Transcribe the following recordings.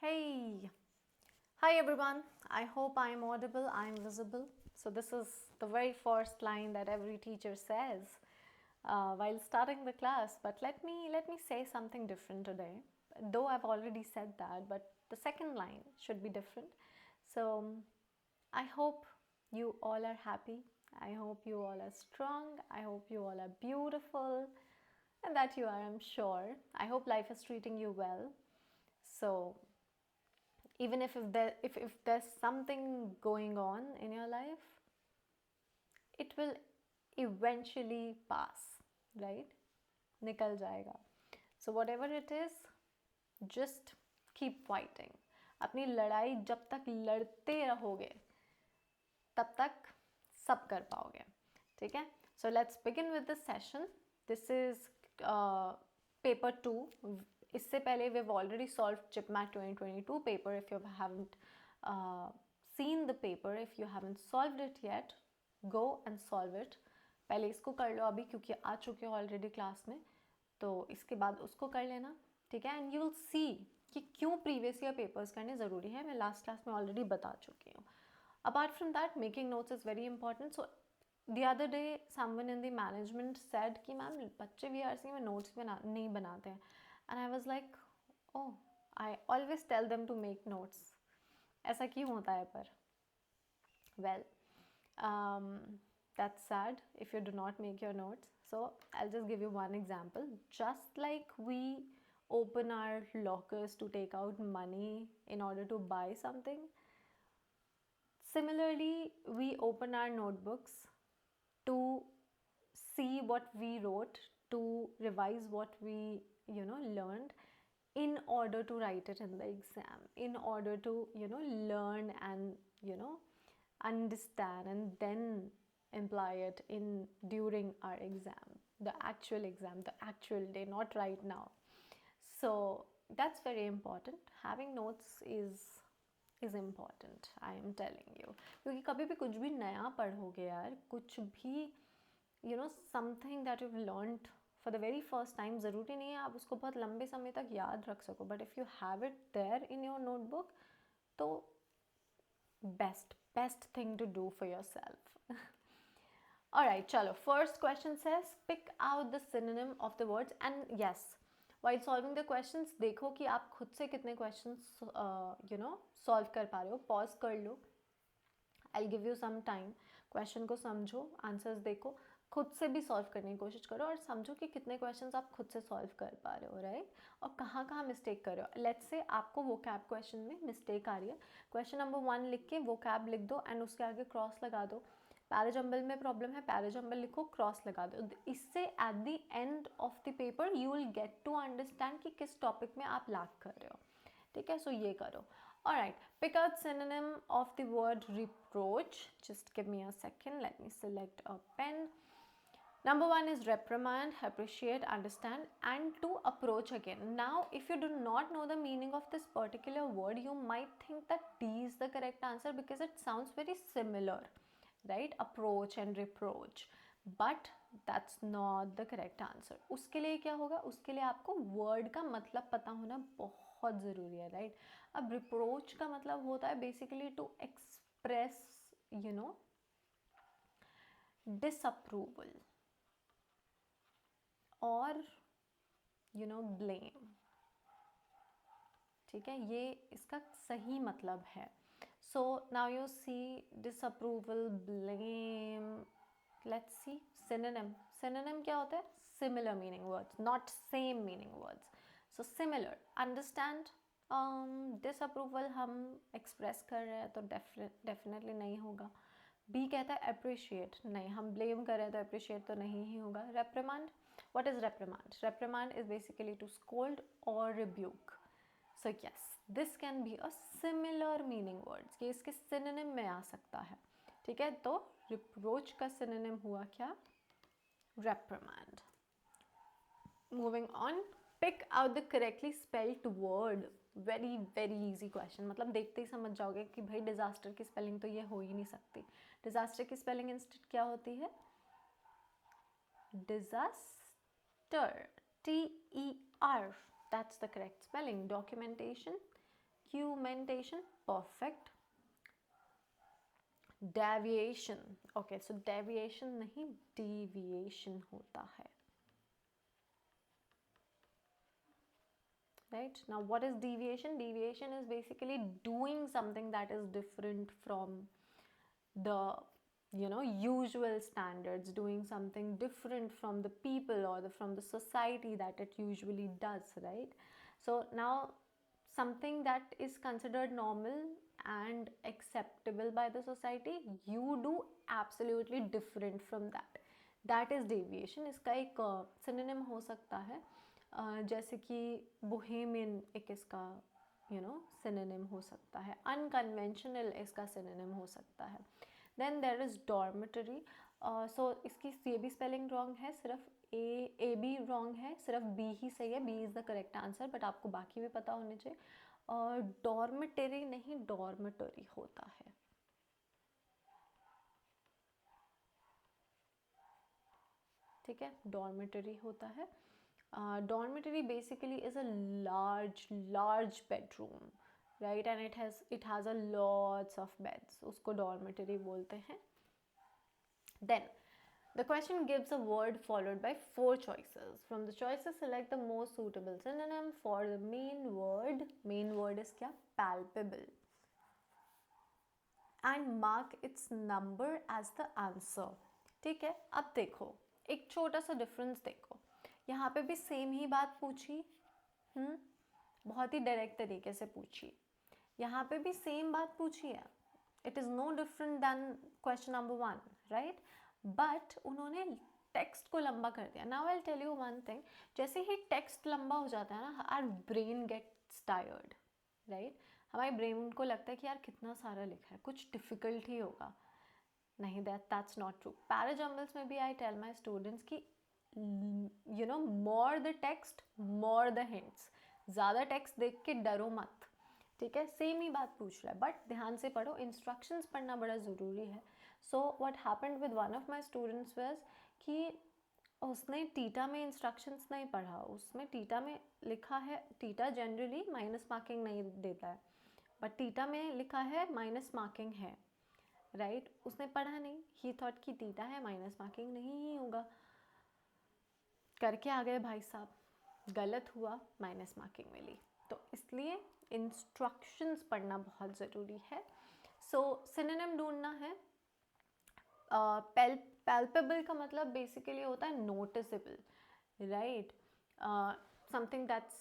Hey, hi everyone. I hope I'm audible, I'm visible. So, this is the very first line that every teacher says while starting the class. But let me say something different today. Though I've already said that, but the second line should be different. So, I hope you all are happy. I hope you all are strong. I hope you all are beautiful. And that you are, I'm sure. I hope life is treating you well. So, even if there's something going on in your life, it will eventually pass, right? निकल जाएगा. So whatever it is, just keep fighting. अपनी लड़ाई जब तक लड़ते रहोगे तब तक सब कर पाओगे. ठीक है? So let's begin with this session. This is paper 2. इससे पहले we've already solved JIPMAT 2022 paper. If you haven't seen the paper, if you haven't solved it yet, go and solve it. पहले इसको कर लो अभी क्योंकि आ चुके हो ऑलरेडी क्लास में, तो इसके बाद उसको कर लेना. ठीक है? एंड यू विल सी कि क्यों प्रीवियस ईयर पेपर्स करने ज़रूरी है. मैं लास्ट क्लास में ऑलरेडी बता चुकी हूँ. Apart from that, making notes is very important. So the other day someone in the management said कि मैम बच्चे VRC में notes नहीं बनाते हैं. And I was like, oh, I always tell them to make notes. ऐसा क्यों होता है पर? Well, that's sad if you do not make your notes. So I'll just give you one example. Just like we open our lockers to take out money in order to buy something, similarly, we open our notebooks to see what we wrote, to revise what we learned, in order to write it in the exam, in order to learn and understand and then imply it in during our exam, the actual day, not right now. So that's very important. Having notes is important, I am telling you. क्योंकि कभी भी कुछ भी नया पढ़ोगे यार, कुछ भी something that you've learned for the very first time, ज़रूरी नहीं है आप उसको बहुत लंबे समय तक याद रख सको, but if you have it there in your notebook, तो best thing to do for yourself. Alright, chalo. First question says pick out the synonym of the words. And yes, while solving the questions, देखो कि आप खुद से कितने questions solve कर पा रहे हो. Pause कर लो. I'll give you some time. Question को समझो, answers देखो, खुद से भी solve करने की कोशिश करो और समझो कि कितने questions आप खुद से solve कर पा रहे हो, right? और कहाँ कहाँ mistake कर रहे हो. Let's say आपको vocab question में mistake आ रही है. Question number 1 लिख के vocab लिख दो and उसके आगे cross लगा दो. पैराजम्बल में प्रॉब्लम है, पैराजम्बल लिखो, क्रॉस लगा दो. इससे at the end of the paper you will get to understand कि किस टॉपिक में आप लैक कर रहे हो. ठीक है? सो ये करो. Alright, pick out synonym of the word reproach. Just give me a second. Let me select a pen. Number 1 is reprimand, appreciate, understand, and to approach again. Now, if you do not know the meaning of this particular word, you might think that D is the correct answer because it sounds very similar, right? Approach and reproach. But that's not the correct answer. उसके लिए क्या होगा? उसके लिए आपको word का मतलब पता होना बहुत ज़रूरी है, right? अब reproach का मतलब होता है basically to express, disapproval और blame. ठीक है? ये इसका सही मतलब है. So now you see disapproval, blame. Let's see synonym. Synonym क्या होता है? Similar meaning words, not same meaning words. So similar, understand. Disapproval हम express कर रहे हैं तो definitely नहीं होगा. B कहता है appreciate, नहीं. हम blame कर रहे हैं तो appreciate तो नहीं ही होगा. Reprimand, what is reprimand? Reprimand is basically to scold or rebuke. So yes, this can be a similar meaning words. ये इसके synonym में आ सकता है. ठीक है? तो reproach का synonym हुआ क्या? Reprimand. Moving on, pick out the correctly spelled word. very easy question. मतलब देखते ही समझ जाओगे कि भाई disaster की spelling तो ये हो ही नहीं सकती. Disaster की spelling instead क्या होती है? Disaster. T-E-R. That's the correct spelling. Documentation. documentation, perfect. Deviation, okay, so deviation नहीं deviation होता है, right? Now what is deviation? Deviation is basically doing something that is different from the usual standards, doing something different from the people or from the society that it usually does, right? So now something that is considered normal and acceptable by the society, you do absolutely different from that, that is deviation. इसका एक synonym हो सकता है, जैसे कि bohemian एक इसका synonym हो सकता है, unconventional इसका synonym हो सकता है. Then there is dormitory. So इसकी ये भी spelling wrong है, सिर्फ A भी wrong है, सिर्फ B ही सही है, B is the correct answer, but आपको बाकी भी पता होने चाहिए. डॉर्मेटरी नहीं डॉर्मेटरी होता है, ठीक है, डॉर्मेटरी होता है. Dormitory basically is a large bedroom, right, and it has a lots of beds, उसको डॉर्मेटरी बोलते हैं. Then the question gives a word followed by 4 choices. From the choices, select the most suitable synonym for the main word. Main word is क्या? Palpable. And mark its number as the answer. ठीक है, अब देखो एक छोटा सा difference देखो, यहाँ पे भी सेम ही बात पूछी, बहुत ही डायरेक्ट तरीके से पूछी, यहाँ पे भी सेम बात पूछी है. It is no different than question number 1, right, but उन्होंने टेक्स्ट को लंबा कर दिया. Now I will tell you one thing, जैसे ही टेक्स्ट लंबा हो जाता है ना, our brain gets tired, right. हमारे ब्रेन को लगता है कि यार कितना सारा लिखा है, कुछ डिफिकल्ट ही होगा. नहीं, दैट्स नॉट ट्रू. पैराजम्बल्स में भी आई टेल माई स्टूडेंट्स कि more the text more the hints. ज़्यादा टेक्स्ट देख के डरो मत, ठीक है, सेम ही बात पूछ रहा है, बट ध्यान से पढ़ो, इंस्ट्रक्शंस पढ़ना बड़ा ज़रूरी है. So what happened with one of my students was कि उसने टीटा में इंस्ट्रक्शंस नहीं पढ़ा, उसमें टीटा में लिखा है, टीटा जनरली माइनस मार्किंग नहीं देता है, बट टीटा में लिखा है माइनस मार्किंग है, राइट, उसने पढ़ा नहीं, ही थॉट कि टीटा है माइनस मार्किंग नहीं ही होगा, करके आ गए भाई साहब, गलत हुआ, माइनस मार्किंग मिली. तो इसलिए इंस्ट्रक्शंस पढ़ना बहुत ज़रूरी है. सो सिनोनिम ढूंढना है. पैल्पेबल का मतलब बेसिकली होता है noticeable, right, something that's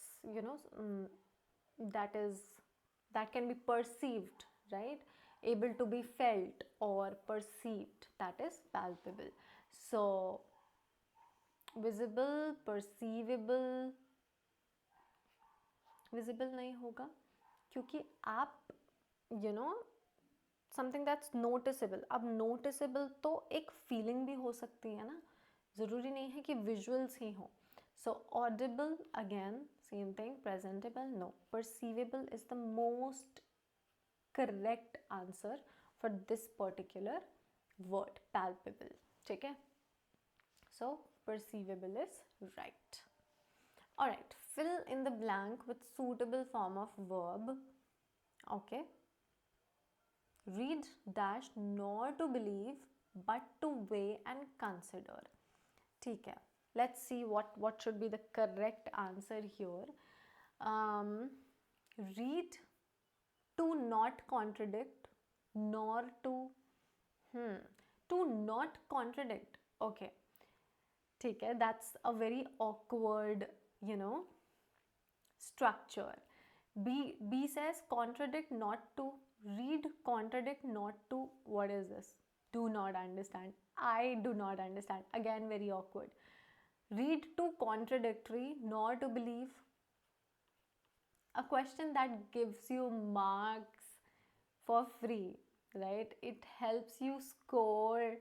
that can be perceived, right, able to be felt or perceived, that is palpable. So visible, perceivable, visible नहीं होगा क्योंकि आप समथिंग दैट्स नोटिसेबल. अब नोटिसेबल तो एक फीलिंग भी हो सकती है ना, ज़रूरी नहीं है कि विजुअल्स ही हो. So audible again same thing. Presentable no. Perceivable is the most correct answer for this particular word palpable, ठीक है. सो perceivable is right. Alright, fill in the blank with suitable form of verb. Okay. Read dash not to believe but to weigh and consider. ठीक है. Let's see what should be the correct answer here. Read to not contradict nor to not contradict. Okay. ठीक है, that's a very awkward structure. B says contradict not to. Read contradict not to. What is this? Do not understand. I do not understand. Again, very awkward. Read to contradictory, nor to believe. A question that gives you marks for free, right? It helps you score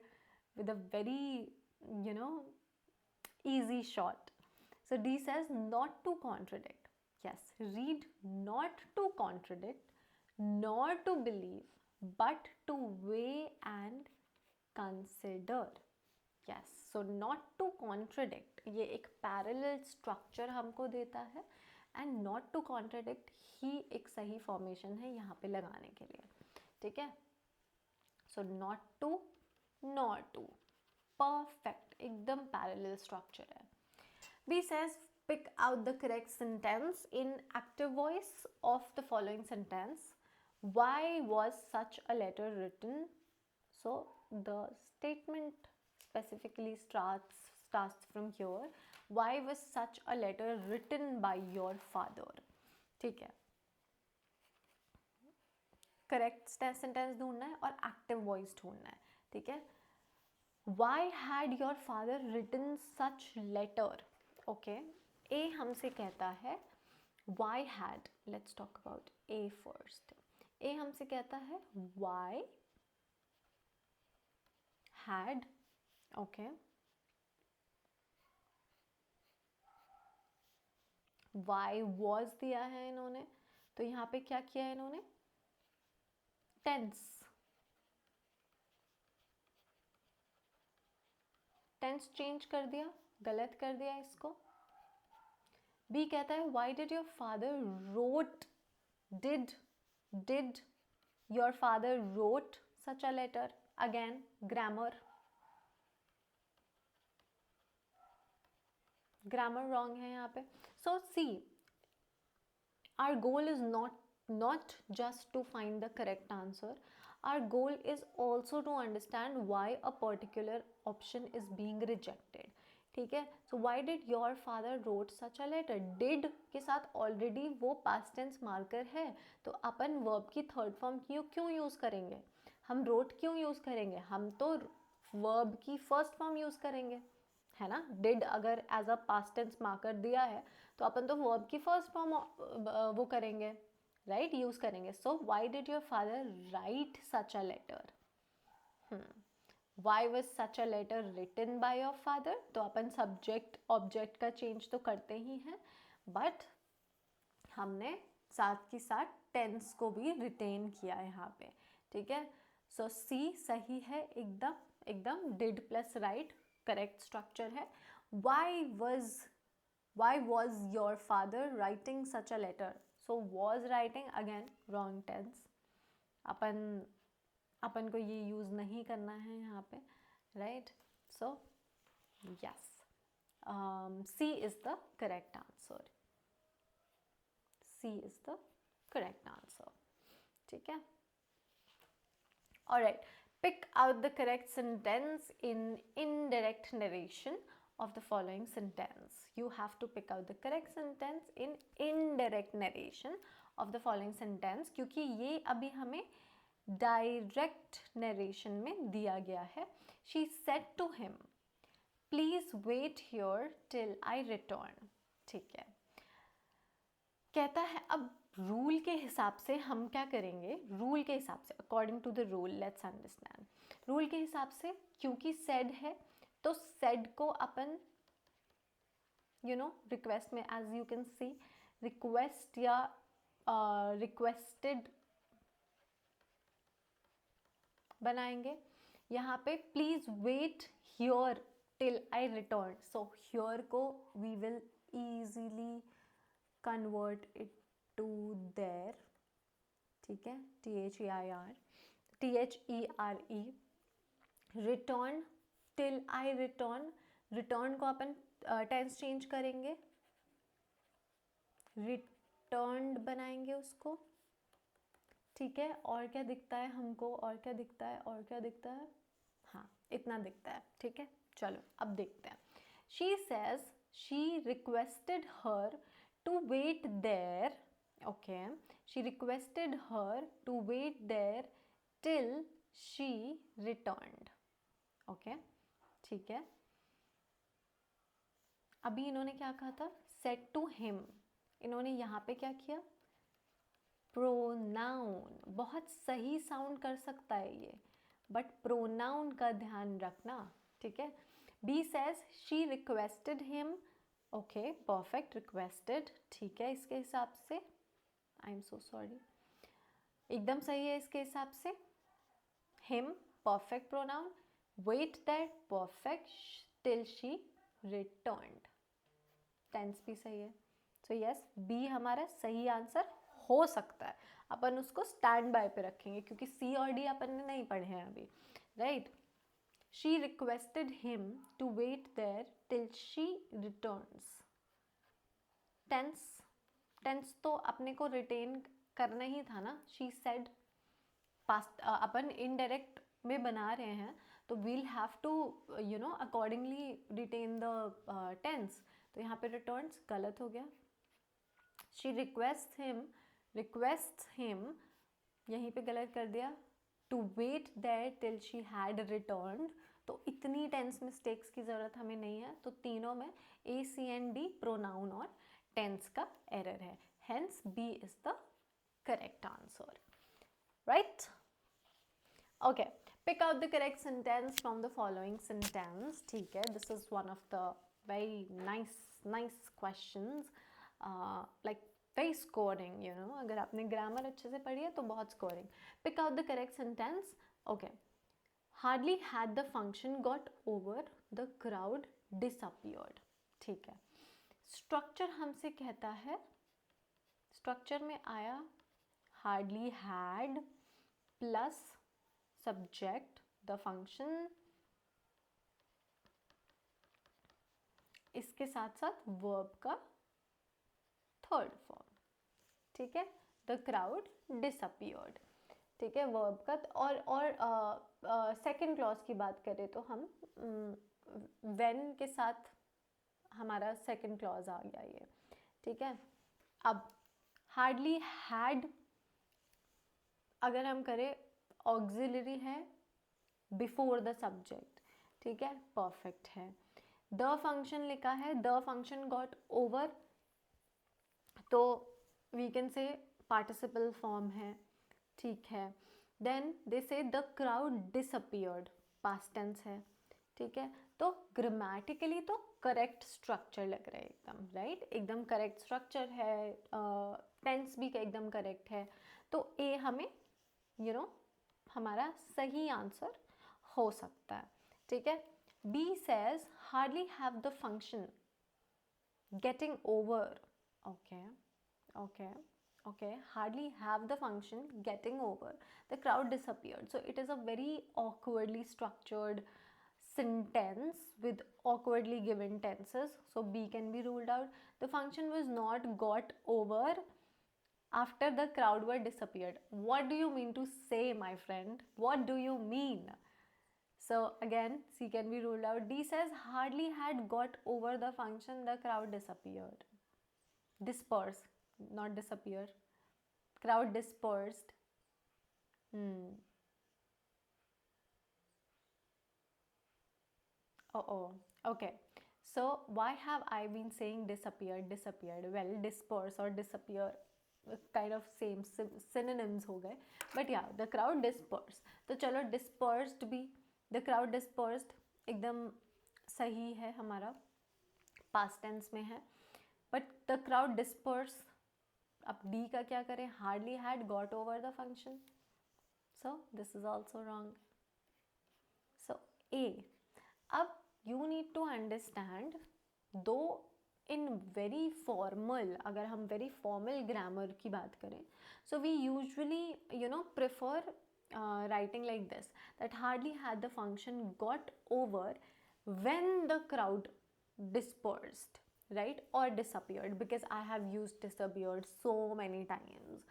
with a very easy shot. So D says not to contradict. Yes, read not to contradict, nor to believe, but to weigh and consider. Yes, so not to contradict ये एक parallel structure हमको देता है and not to contradict ही एक सही formation है यहाँ पे लगाने के लिए, ठीक है. सो नॉट टू परफेक्ट, एकदम पैरेलल स्ट्रक्चर है. B says pick out the correct sentence in active voice of the following sentence. Why was such a letter written? So the statement specifically starts from here. Why was such a letter written by your father? ठीक है. Correct sentence ढूंढना है और active voice ढूंढना है, ठीक है. Why had your father written such letter? Okay. A हमसे कहता है why had, let's talk about A first. A हमसे कहता है why had, okay. why was दिया है इन्होंने, तो यहाँ पे क्या किया है इन्होंने, टेंस चेंज कर दिया, गलत कर दिया इसको. बी कहता है why did your father wrote, did your father wrote such a letter? Again grammar wrong है यहाँ पे. So see, our goal is not just to find the correct answer. Our goal is also to understand why a particular option is being rejected, ठीक है. So why did your father wrote such a letter? Did के साथ already वो past tense marker है, तो अपन verb की third form क्यों use करेंगे, हम wrote क्यों use करेंगे, हम तो verb की first form use करेंगे, है ना. डिड अगर as a past tense marker दिया है तो अपन तो वर्ब की फर्स्ट फॉर्म वो करेंगे, राइट, यूज करेंगे. So why did your father write such a letter? Why was such a letter written by your father? तो अपन सब्जेक्ट ऑब्जेक्ट का चेंज तो करते ही हैं, बट हमने साथ के साथ टेंस को भी रिटेन किया यहाँ पे, ठीक है. सो सी सही है एकदम did plus right correct structure है. why was your father writing such a letter? So was writing again wrong tense. अपन को ये यूज नहीं करना है यहाँ पे, right. So yes, C is the correct answer. C is the correct answer, ठीक है. Alright, pick out the correct sentence in indirect narration of the following sentence. You have to pick out the correct sentence in indirect narration of the following sentence, क्योंकि ये अभी हमें direct narration में दिया गया है. She said to him, please wait here till I return. ठीक है. कहता है, अब रूल के हिसाब से हम क्या करेंगे, रूल के हिसाब से according to the rule, let's understand. Rule के हिसाब से क्योंकि सेड है तो सेड को अपन रिक्वेस्ट में, as you can see, request या रिक्वेस्टेड बनाएंगे. यहाँ पे please wait here till I return. So here को we will easily convert it to there, ठीक है. THERE. return, till I return. return को अपन टेंस चेंज करेंगे, returned बनाएंगे उसको, ठीक है. और क्या दिखता है हमको, और क्या दिखता है, हाँ इतना दिखता है, ठीक है. चलो अब देखते हैं. She says she requested her to wait there. Okay, she requested her to wait there till she returned. Okay, ठीक है. अभी इन्होंने क्या कहा था, said to him. इन्होंने यहाँ पे क्या किया, प्रोनाउन. बहुत सही साउंड कर सकता है ये, बट प्रोनाउन का ध्यान रखना, ठीक है. B says she requested him. Okay, perfect, requested, ठीक है. इसके हिसाब से आई एम सो सॉरी, एकदम सही है इसके हिसाब से. Him perfect pronoun, wait that perfect, till she returned, tense भी सही है. सो यस, बी हमारा सही आंसर हो सकता है, अपन उसको स्टैंड बाय पे रखेंगे क्योंकि सी और डी अपन ने नहीं पढ़े हैं अभी, right. She requested him to wait there till she returns. Tense, tense तो अपने को रिटेन करना ही था ना, शी सेड, पास्ट अपन इनडायरेक्ट में बना रहे हैं तो we'll have to you know accordingly retain the tense, तो यहाँ पे रिटर्न्स गलत हो गया। शी रिक्वेस्ट हिम यहीं पे गलत कर दिया, to wait there till she had return, तो इतनी टेंस मिस्टेक्स की ज़रूरत हमें नहीं है, तो तीनों में A C and D pronoun और टेंस का एरर है, hence B is the correct answer, right. Okay, pick out the correct sentence from the following sentence. ठीक है, this is one of the very nice questions, like very scoring, you know, अगर आपने grammar अच्छे से पढ़ी है तो बहुत scoring. Pick out the correct sentence. Okay, hardly had the function got over, the crowd disappeared. ठीक है, structure हमसे कहता है, structure में आया hardly had plus subject the function, इसके साथ साथ verb का थर्ड फॉर्म, ठीक है, the crowd disappeared, ठीक है, verb का, और सेकेंड क्लॉज की बात करें तो हम when के साथ हमारा सेकेंड क्लॉज आ गया ये, ठीक है। अब hardly had अगर हम करें ऑक्सिलरी है बिफोर द सब्जेक्ट, ठीक है, परफेक्ट है। द फंक्शन लिखा है, द फंक्शन गॉट ओवर, तो we can say participle form है, ठीक है। Then they say the crowd disappeared, past tense है, ठीक है, तो ग्रामेटिकली तो करेक्ट स्ट्रक्चर लग रहा है एकदम, राइट, एकदम करेक्ट स्ट्रक्चर है, टेंस भी एकदम करेक्ट है, तो ए हमें यू नो हमारा सही आंसर हो सकता है, ठीक है। B says hardly have the function getting over, okay okay okay, hardly have the function getting over, the crowd disappeared, so it is a very awkwardly structured sentence with awkwardly given tenses, so B can be ruled out. The function was not got over after the crowd were disappeared. What do you mean to say, my friend? What do you mean? So again, C can be ruled out. D says hardly had got over the function, the crowd disappeared. Disperse, not disappear. Crowd dispersed. Oh, okay. So why have I been saying disappeared? Well, disperse or disappear kind of same synonyms हो गए, but yeah, the crowd dispersed. तो चलो dispersed भी, the crowd dispersed एकदम सही है हमारा, past tense में है, but the crowd dispersed, अब D का क्या करें, hardly had got over the function, so this is also wrong. So A, अब you need to understand, दो in very formal, अगर हम very formal grammar की बात करें, so we usually you know prefer writing like this, that hardly had the function got over when the crowd dispersed, right, or disappeared, because I have used disappeared so many times.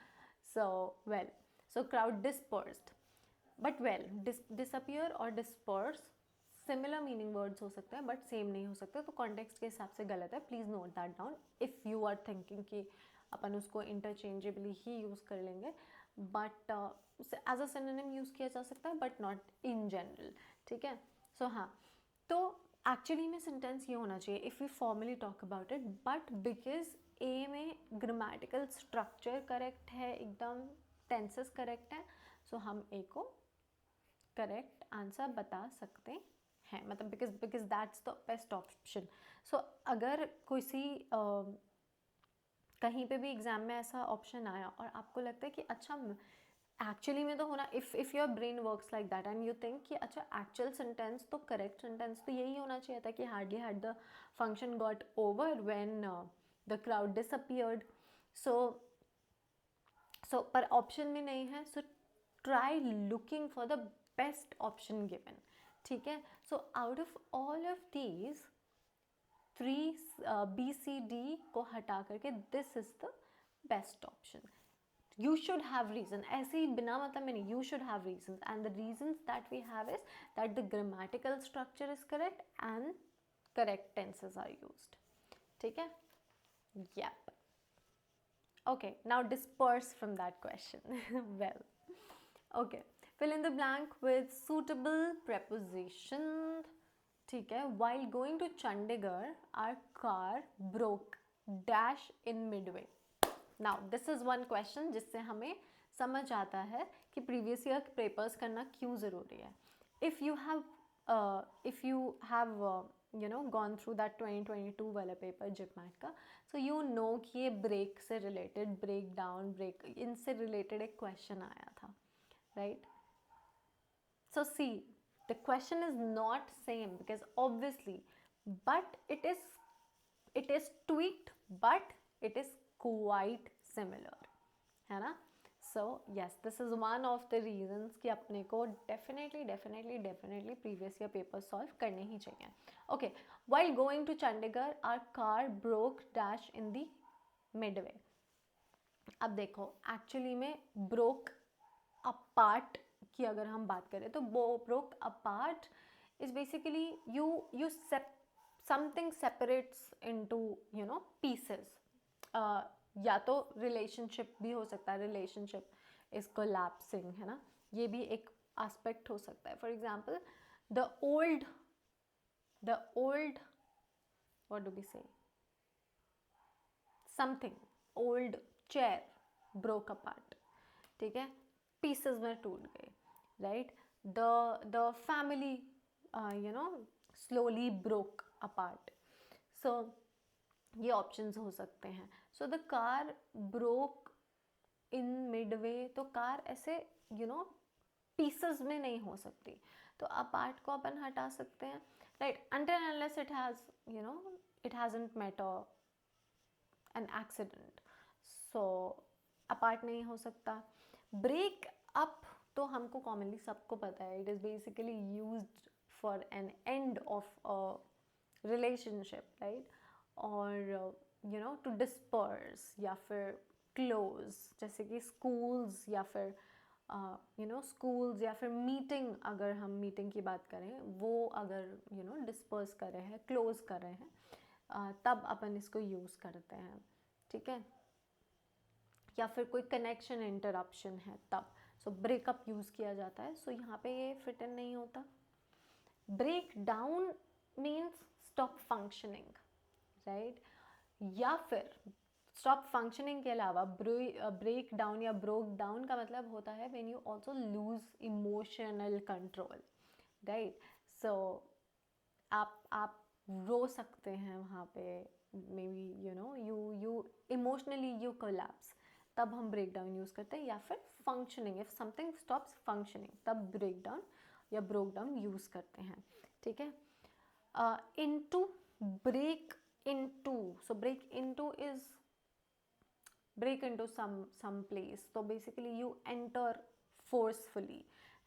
So well, so crowd dispersed, but well, disappear और disperse similar meaning words हो सकते हैं but same नहीं हो सकते, तो context के हिसाब से गलत है, please note that down if you are thinking कि अपन उसको इंटरचेंजेबली ही यूज़ कर लेंगे, but as a synonym use किया जा सकता है बट नॉट इन जनरल, ठीक है। सो हाँ, तो एक्चुअली में सेंटेंस ये होना चाहिए if we formally talk about it, but because a में ग्रामेटिकल स्ट्रक्चर करेक्ट है, एकदम टेंसेस करेक्ट है, सो हम ए को करेक्ट आंसर बता सकते हैं, मतलब because that's the best option. So अगर किसी कहीं पे भी एग्ज़ाम में ऐसा ऑप्शन आया और आपको लगता है कि अच्छा एक्चुअली में तो होना, if your brain works like that and you think कि अच्छा एक्चुअल सेंटेंस तो करेक्ट सेंटेंस तो यही होना चाहिए था कि hardly had the function got over when the crowd disappeared. So पर ऑप्शन में नहीं है, so try looking for the best option given. ठीक है, so out of all of these 3 B C D को हटा करके this is the best option. You should have reason, ऐसे ही बिना मतलब में नहीं, you should have reasons, and the reasons that we have is that the grammatical structure is correct and correct tenses are used. ठीक है, yep. Okay, now disperse from that question. Well, okay, fill in the blank with suitable preposition. ठीक है, while going to Chandigarh our car broke dash in midway. Now this is one question जिससे हमें समझ आता है कि previous year papers करना क्यों ज़रूरी है. If you have gone through that 2022 वाला पेपर JIPMAT का, so you know कि ये break से related, break down, break इनसे related एक question आया था, right? So see, the question is not same because obviously, but it is tweaked, but it is quite similar, है ना? So yes, this is one of the reasons कि अपने को definitely previous year paper solve करने ही चाहिए. Okay, while going to Chandigarh our car broke dash in the midway. अब देखो actually में broke apart की अगर हम बात करें तो broke apart is basically something separates into pieces. या तो रिलेशनशिप भी हो सकता है, रिलेशनशिप इज कोलैप्सिंग, है ना, ये भी एक एस्पेक्ट हो सकता है. For example the old what do we say, something old chair broke apart. ठीक है, पीसेस में टूट गए, right. The family slowly broke apart. So ये ऑप्शंस हो सकते हैं. So the car broke in midway, तो कार ऐसे पीसेस में नहीं हो सकती, तो अपार्ट को अपन हटा सकते हैं, right. Until unless it hasn't met an accident, so apart नहीं हो सकता. ब्रेक अप तो हमको कॉमनली सबको पता है, it is basically used for an end of a relationship, right. और टू डिस्पर्स या फिर क्लोज, जैसे कि स्कूल्स या फिर स्कूल्स या फिर मीटिंग, अगर हम मीटिंग की बात करें, वो अगर डिस्पर्स कर रहे हैं, क्लोज कर रहे हैं, तब अपन इसको यूज़ करते हैं. ठीक है, या फिर कोई कनेक्शन इंटरप्शन है तब, सो ब्रेकअप यूज़ किया जाता है. सो यहाँ पे ये फिट इन नहीं होता. Break down means stop functioning, right. या फिर स्टॉप फंक्शनिंग के अलावा ब्रेक डाउन या ब्रोक डाउन का मतलब होता है when you also lose emotional control, right. So आप रो सकते हैं वहाँ पे, maybe you emotionally you collapse, तब हम ब्रेक डाउन यूज़ करते हैं. या फिर functioning, if something stops functioning, तब ब्रेक डाउन या ब्रोक डाउन यूज़ करते हैं. ठीक है. Into, break into, so break into is break into some place, so basically you enter forcefully,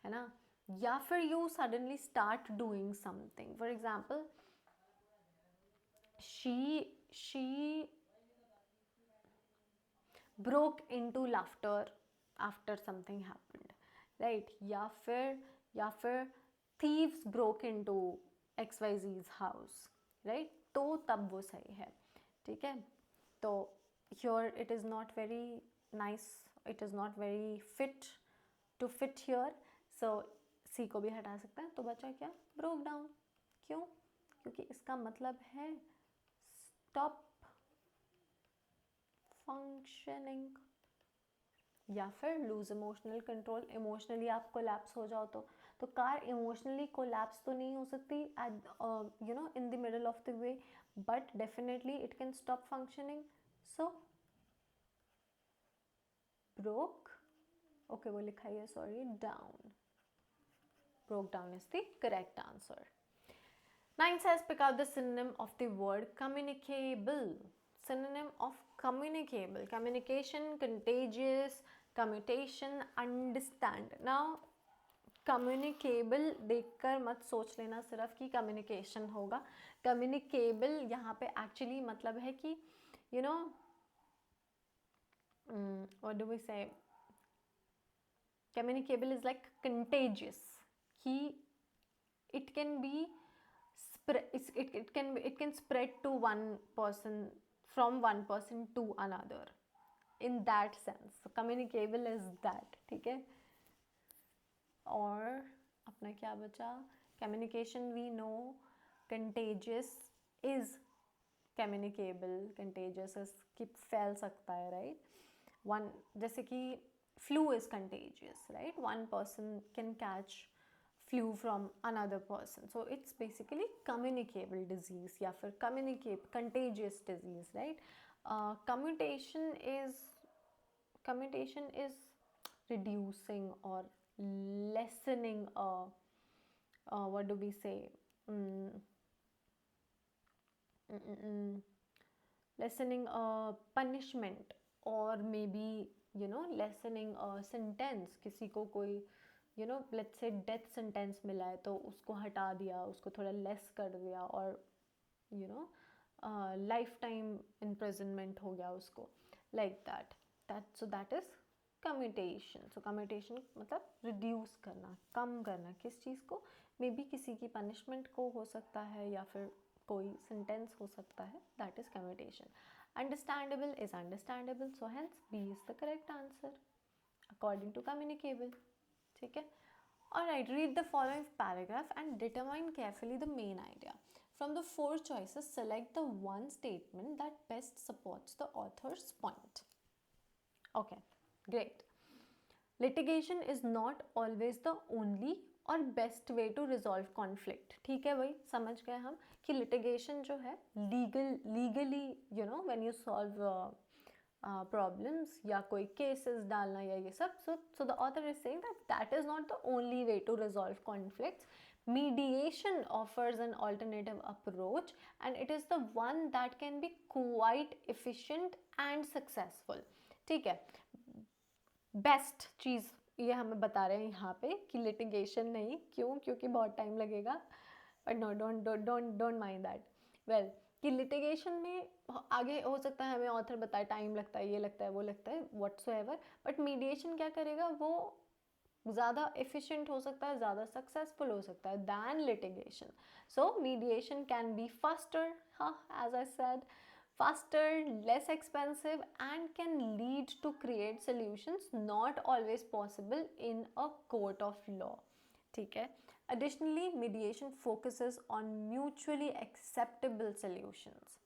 है ना. या फिर you suddenly start doing something. For example, she broke into laughter after something happened, right. या फिर thieves broke into XYZ's house, right. तो तब वो सही है. ठीक है, तो here it is not very nice, it is not very fit to fit here, so C को भी हटा सकते हैं. तो बचा क्या, broke down. क्यों, क्योंकि इसका मतलब है stop functioning. या फिर lose emotional control, इमोशनली आप कोलैप्स हो जाओ तो कार इमोशनली कोलैप्स तो नहीं हो सकती at in the middle of the way, but definitely it can stop functioning. So broke, okay वो लिखा है, sorry, down. Broke down is the correct answer. 9 says pick out the synonym of the word communicable. synonym of communicable. Communication, contagious, commutation, understand. Now communicable देखकर मत सोच लेना सिर्फ कि communication होगा. कम्युनिकेबल यहाँ पे एक्चुअली मतलब है कि you know what do we say, communicable is like contagious, कि it can be it can spread to one person, from one person to another, in that sense. So communicable is that. ठीक है. और अपना क्या बचा, communication we know, contagious is communicable, contagious is कि फैल सकता है, right? One, जैसे कि flu is contagious, right? One person can catch flu from another person, so it's basically communicable disease या फिर contagious disease, right? Commutation is reducing or lessening what do we say, lessening a punishment, or maybe lessening a sentence. किसी को कोई let's say death sentence मिला है तो उसको हटा दिया, उसको थोड़ा less कर दिया, और lifetime imprisonment हो गया उसको, like that. So that is commutation. So commutation मतलब reduce करना, कम करना. किस चीज़ को? मे बी किसी की punishment को हो सकता है, या फिर कोई sentence हो सकता है. That is commutation. Understandable is understandable, so hence B is the correct answer according to communicable. ठीक है. Alright, read the following paragraph and determine carefully the main idea. From the 4 choices, select the one statement that best supports the author's point. Okay, great. Litigation is not always the only or best way to resolve conflict. ठीक है भाई, समझ गए हम कि litigation जो है legally when you solve problems या कोई cases डालना या ये सब, so the author is saying that is not the only way to resolve conflicts. Mediation offers an alternative approach and it is the one that can be quite efficient and successful. ठीक है. Best चीज़ ये हमें बता रहे हैं यहाँ पे कि लिटिगेशन नहीं. क्यों? क्योंकि बहुत टाइम लगेगा, but no, don't mind that. Well, कि लिटिगेशन में आगे हो सकता है हमें ऑथर बताए टाइम लगता है, ये लगता है, वो लगता है, व्हाटसोएवर, बट मीडिएशन क्या करेगा, वो ज़्यादा एफिशिएंट हो सकता है, ज़्यादा सक्सेसफुल हो सकता है than litigation. So mediation can be faster, हाँ, as I said, faster, less expensive, and can lead to create solutions not always possible in a court of law. ठीक है. Additionally, mediation focuses on mutually acceptable solutions,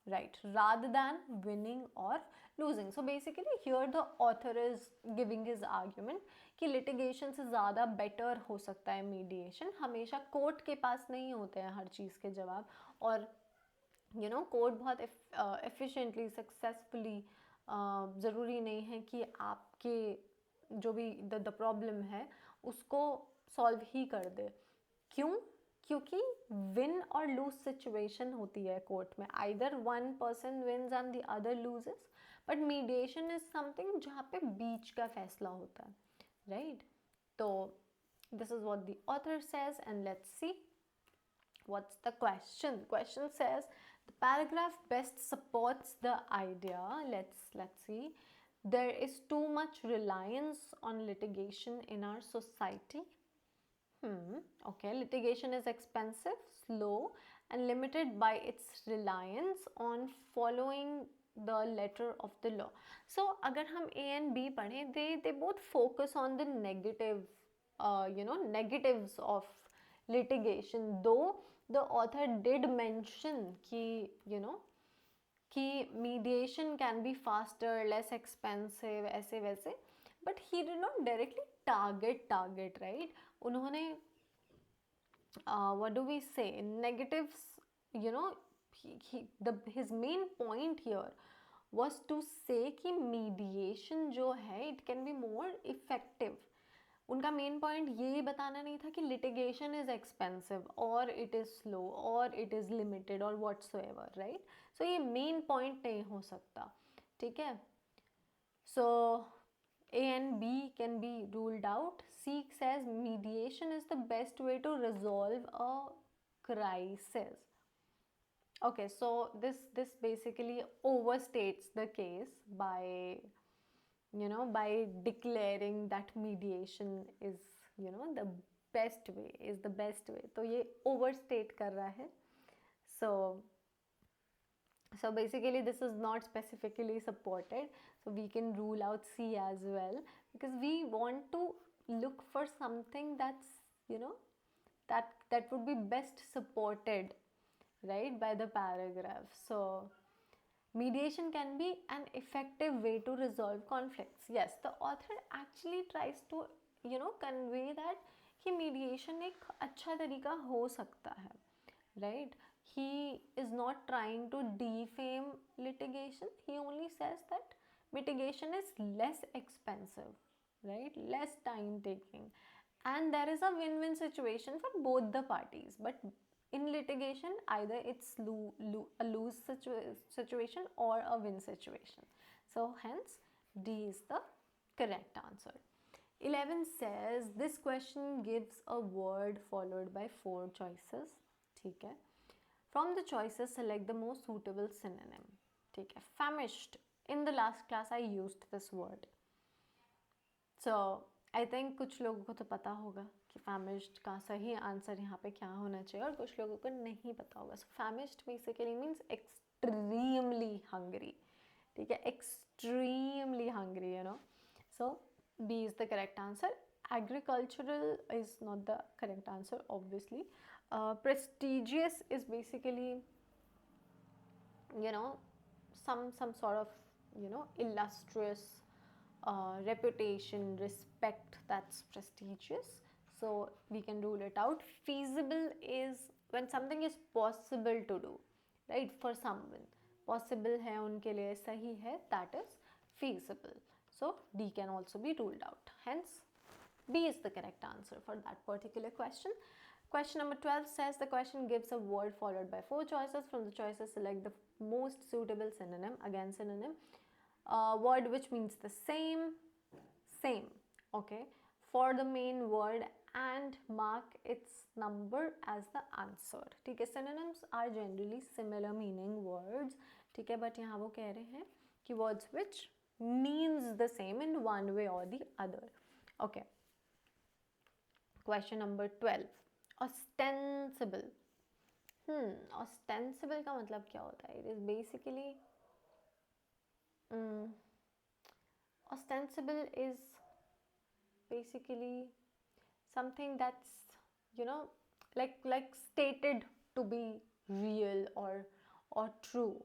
right, rather than winning or losing. So basically here the author is giving his argument कि litigation से ज़्यादा better हो सकता है mediation. हमेशा court के पास नहीं होते हैं हर चीज़ के जवाब, और कोर्ट बहुत एफिशिएंटली, सक्सेसफुली, ज़रूरी नहीं है कि आपके जो भी द प्रॉब्लम है उसको सॉल्व ही कर दे. क्यों? क्योंकि विन और लूज सिचुएशन होती है कोर्ट में. Either one person wins and the other loses, but mediation is something जहाँ पे बीच का फैसला होता है, राइट? तो this is what the author says and let's see what's the question. Question says the paragraph best supports the idea. Let's see. There is too much reliance on litigation in our society. Okay, litigation is expensive, slow, and limited by its reliance on following the letter of the law. So अगर हम A and B पढ़ें, they both focus on the negative, negatives of litigation, though the author did mention कि mediation can be faster, less expensive, ऐसे वैसे, but he did not directly target, right? उन्होंने what do we say, negatives, his main point here was to say कि mediation जो है it can be more effective. उनका main point ये बताना नहीं था कि लिटिगेशन इज एक्सपेंसिव और इट इज़ स्लो और इट इज़ लिमिटेड और व्हाट्सोएवर, राइट? सो ये मेन पॉइंट नहीं हो सकता, ठीक है? सो A and B can be ruled out. C says mediation is the best way to resolve a crisis. Okay, so this basically overstates the case by by declaring that mediation is the best way, is the best way. तो ये overstate कर रहा है. So basically this is not specifically supported, so we can rule out C as well, because we want to look for something that's that would be best supported, right, by the paragraph. So mediation can be an effective way to resolve conflicts. Yes, the author actually tries to convey that कि mediation एक अच्छा तरीका हो सकता है, right? He is not trying to defame litigation. He only says that mitigation is less expensive, right? Less time taking, and there is a win-win situation for both the parties. But in litigation, either it's a lose situation or a win situation. So hence D is the correct answer. 11 says this question gives a word followed by 4 choices. ठीक है? From the choices, select the most suitable synonym. ठीक है? Famished. In the last class, I used this word. So I think कुछ लोगों को तो पता होगा कि famished का सही आंसर यहाँ पे क्या होना चाहिए, और कुछ लोगों को नहीं पता होगा. So famished basically means extremely hungry. ठीक है? Extremely hungry, So B is the correct answer. Agricultural is not the correct answer, obviously. Prestigious is basically some sort of illustrious reputation, respect, that's prestigious, so we can rule it out. Feasible is when something is possible to do, right? For someone possible hai, unke liye sahi hai, that is feasible. So D can also be ruled out, hence B is the correct answer for that particular question. Question number 12 says the question gives a word followed by 4 choices. From the choices, select the most suitable synonym. Again, synonym. Word which means the same, okay, for the main word, and mark its number as the answer. ठीक है? Synonyms are generally similar meaning words. ठीक है? But यहाँ वो कह रहे हैं कि words which means the same in one way or the other. Okay. Question number 12. Ostensible. Ostensible का मतलब क्या होता है? It is basically ostensible is basically something that's like stated to be real or true.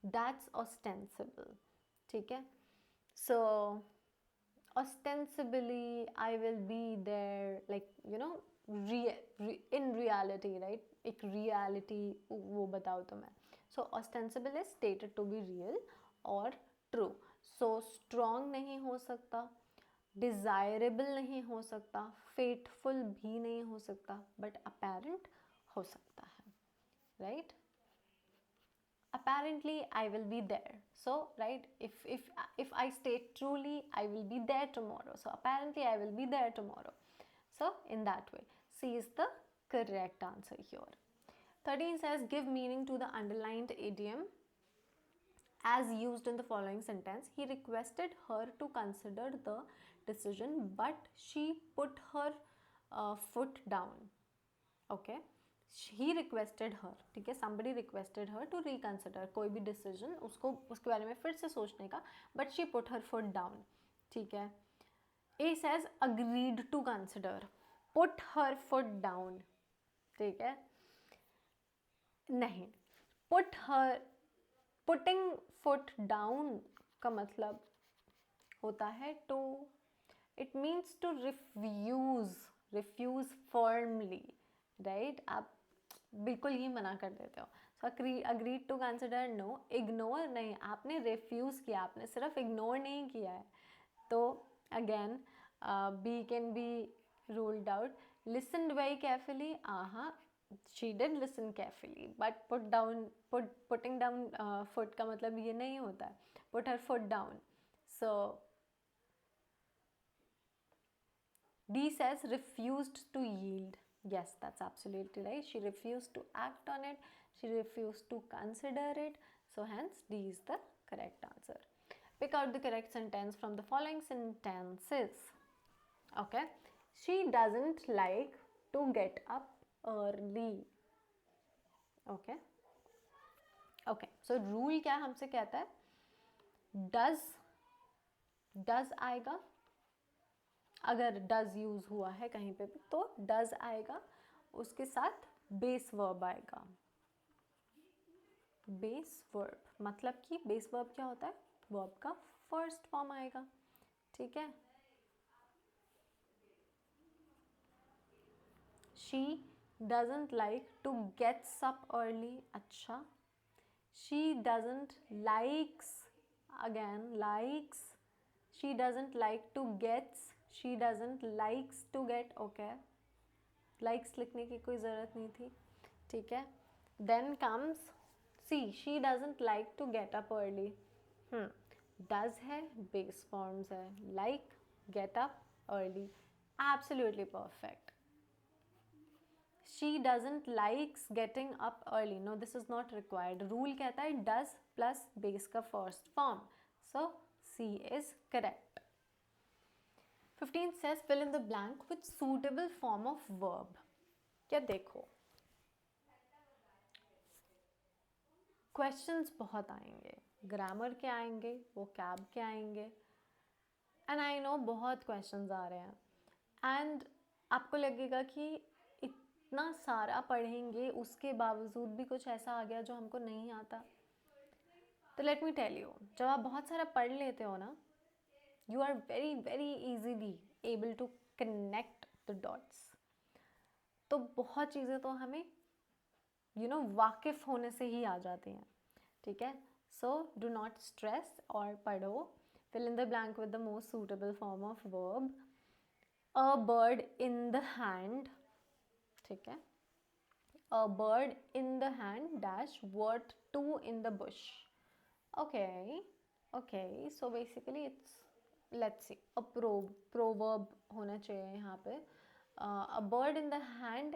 That's ostensible. ठीक है? So ostensibly I will be there, like in reality, right? एक reality वो बताओ तो मैं. So ostensible is stated to be real or true. So strong नहीं हो सकता, desirable नहीं हो सकता, faithful भी नहीं हो सकता, but apparent हो सकता है, right? Apparently I will be there. So right, if I state truly I will be there tomorrow, so apparently I will be there tomorrow. So in that way, C is the correct answer here. 13 says give meaning to the underlined idiom as used in the following sentence. He requested her to consider the decision, but she put her foot down. Okay, he requested her, ठीक है? Somebody requested her to reconsider कोई भी decision, उसके बारे में फिर से सोचने का, but she put her foot down. ठीक है? A says agreed to consider, put her foot down. ठीक है? नहीं, putting foot down का मतलब होता है to, it means to refuse firmly, right? आप बिल्कुल ही मना कर देते हो. So agreed to consider, no. Ignore नहीं, आपने refuse किया, आपने सिर्फ ignore नहीं किया है. तो again B can be ruled out. Listened very carefully. She did listen carefully, but putting down foot का मतलब ये नहीं होता है. Put her foot down. So D says refused to yield. Yes, that's absolutely right. She refused to act on it. She refused to consider it. So hence D is the correct answer. Pick out the correct sentence from the following sentences. Okay. She doesn't like to get up early. Okay. Okay. So rule क्या हमसे कहता है? Does आएगा. अगर does use हुआ है कहीं पे भी तो does आएगा. उसके साथ बेस वर्ब आएगा. बेस वर्ब मतलब कि बेस वर्ब क्या होता है? वर्ब का फर्स्ट फॉर्म आएगा. ठीक है. She doesn't like to gets up early. अच्छा. She doesn't likes. Again likes. She doesn't like to gets. She doesn't likes to get. Okay. Likes लिखने की कोई ज़रूरत नहीं थी. ठीक है. Then comes see. She doesn't like to get up early. Does है, base forms है. Like, get up early. Absolutely perfect. She doesn't likes getting up early. No, this is not required. Rule कहता है does plus base का first form. So C is correct. 15 says fill in the blank with suitable form of verb. क्या देखो, questions बहुत आएंगे, grammar के आएंगे, vocab के आएंगे, and I know बहुत questions आ रहे हैं, and आपको लगेगा कि इतना सारा पढ़ेंगे उसके बावजूद भी कुछ ऐसा आ गया जो हमको नहीं आता. तो लेट मी टेल यू, जब आप बहुत सारा पढ़ लेते हो ना, you are very very easily able to connect the dots. तो बहुत चीज़ें तो हमें वाकिफ होने से ही आ जाती हैं. ठीक है. सो डू नॉट स्ट्रेस और पढ़ो. Fill in the blank with the most suitable form of verb. A bird in the hand. ठीक है. A bird in the hand dash worth 2 in the bush. Okay, so basically it's, let's see, a proverb होना चाहिए यहाँ पे. A bird in the hand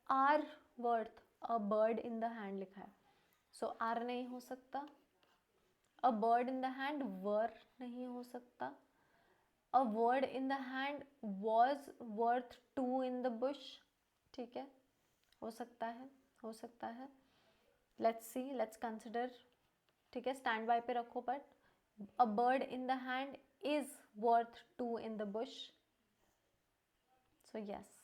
are worth. A bird in the hand लिखा है, so are नहीं हो सकता. A bird in the hand were नहीं हो सकता. A bird in the hand was worth 2 in the bush. ठीक है, हो सकता है. Let's see, let's consider. ठीक है, स्टैंड बाय पे रखो. But a bird in the hand is worth 2 in the bush. So yes,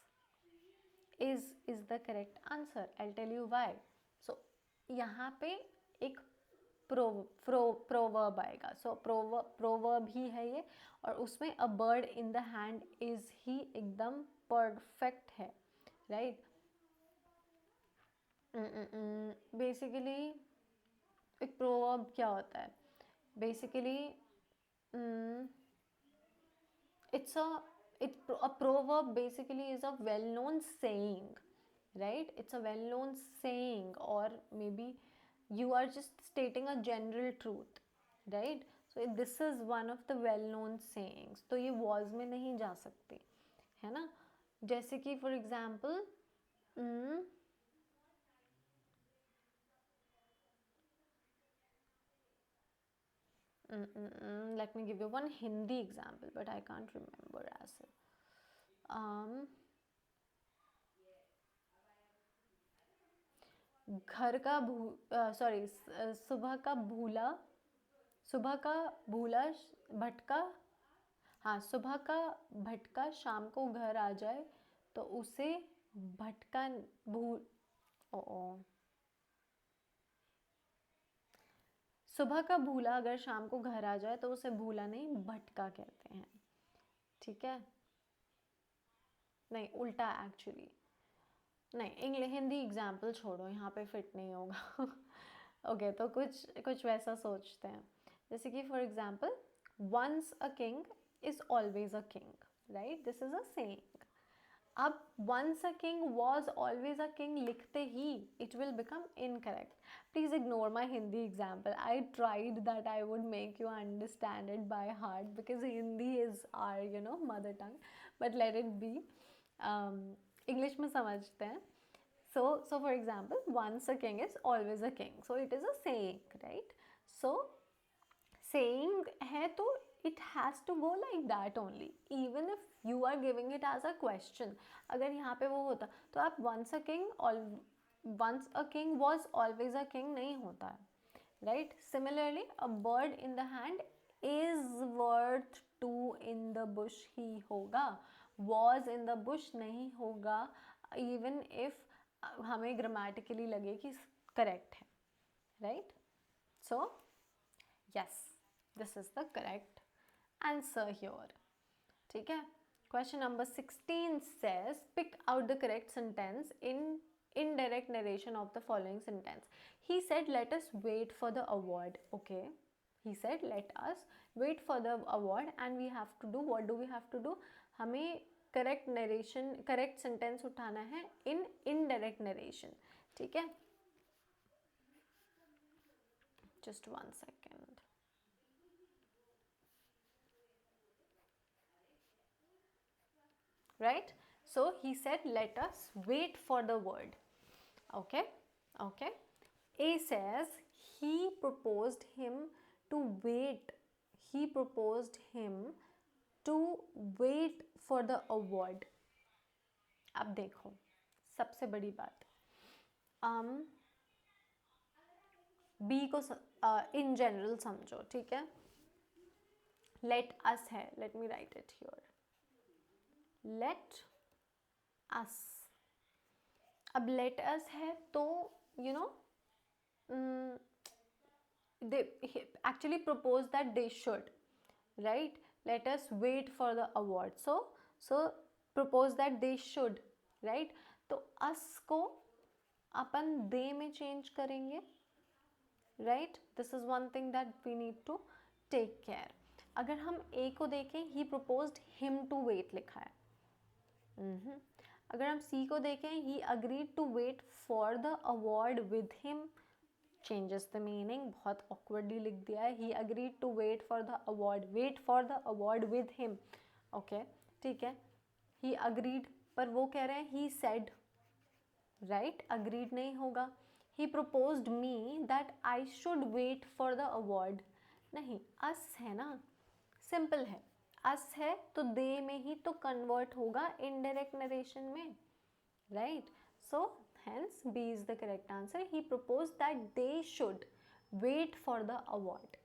is the correct answer. I tell you why. So यहाँ पे एक प्रोवर्ब आएगा. सो प्रोवर्ब ही है ये, और उसमें अ bird in the hand is he एकदम परफेक्ट है. राइट. बेसिकली एक प्रोवर्ब क्या होता है? Basically a proverb basically is a well-known saying, right? It's a well-known saying, or maybe you are just stating a general truth, right? So this is one of the well-known sayings. तो ये was में नहीं जा सकते, है ना? जैसे कि for example, let me give you one Hindi example, but I can't remember as घर का सॉरी सुबह का भूला भटका. हाँ, सुबह का भटका शाम को घर आ जाए तो उसे भटका सुबह का भूला अगर शाम को घर आ जाए तो उसे भूला नहीं भटका कहते हैं. ठीक है. नहीं, उल्टा एक्चुअली. नहीं, इंग्लिश हिंदी एग्जाम्पल छोड़ो, यहाँ पे फिट नहीं होगा. ओके, तो कुछ वैसा सोचते हैं. जैसे कि for example, once a king is always a king. Right, this is a saying. अब once a king was always a king लिखते ही it will become incorrect. Please ignore my Hindi example. I tried that I would make you understand it by heart because Hindi is our mother tongue. But let it be. English में समझते हैं. So for example, once a king is always a king. So it is a saying, right? So saying है तो it has to go like that only, even if you are giving it as a question. अगर यहाँ पे वो होता तो आप once a king was always a king नहीं होता है, right? Similarly, a bird in the hand is worth two in the bush ही होगा, was in the bush नहीं होगा, even if हमें grammatically लगे कि correct है, right? So yes, this is the correct answer here. ठीक है. Question number 16 says pick out the correct sentence in indirect narration of the following sentence. He said let us wait for the award. Okay, he said let us wait for the award and we have to do, what do we have to do? हमें correct narration, correct sentence उठाना है in indirect narration. ठीक है. Just one second. Right? So he said let us wait for the word. Okay, okay. A says he proposed him to wait. He proposed him to wait for the award. अब देखो सबसे बड़ी बात, B को in general समझो. ठीक है. Let us है, late me write it here. Let us. अब लेट अस है तो they actually propose that they should, right? Let us wait for the award. So propose that they should, right? तो us को अपन they में change करेंगे, right? This is one thing that we need to take care. अगर हम A को देखें, he proposed him to wait लिखा है. अगर हम C को देखें, he agreed to wait for the award with him, changes the meaning, बहुत awkwardly लिख दिया है. he agreed to wait for the award with him. okay, ठीक है. he agreed, पर वो कह रहे हैं he said, right? agreed नहीं होगा. he proposed me that I should wait for the award. नहीं, us है ना, simple है. us है तो they में ही तो convert होगा indirect narration में, right? so hence B is the correct answer. He proposed that they should wait for the award,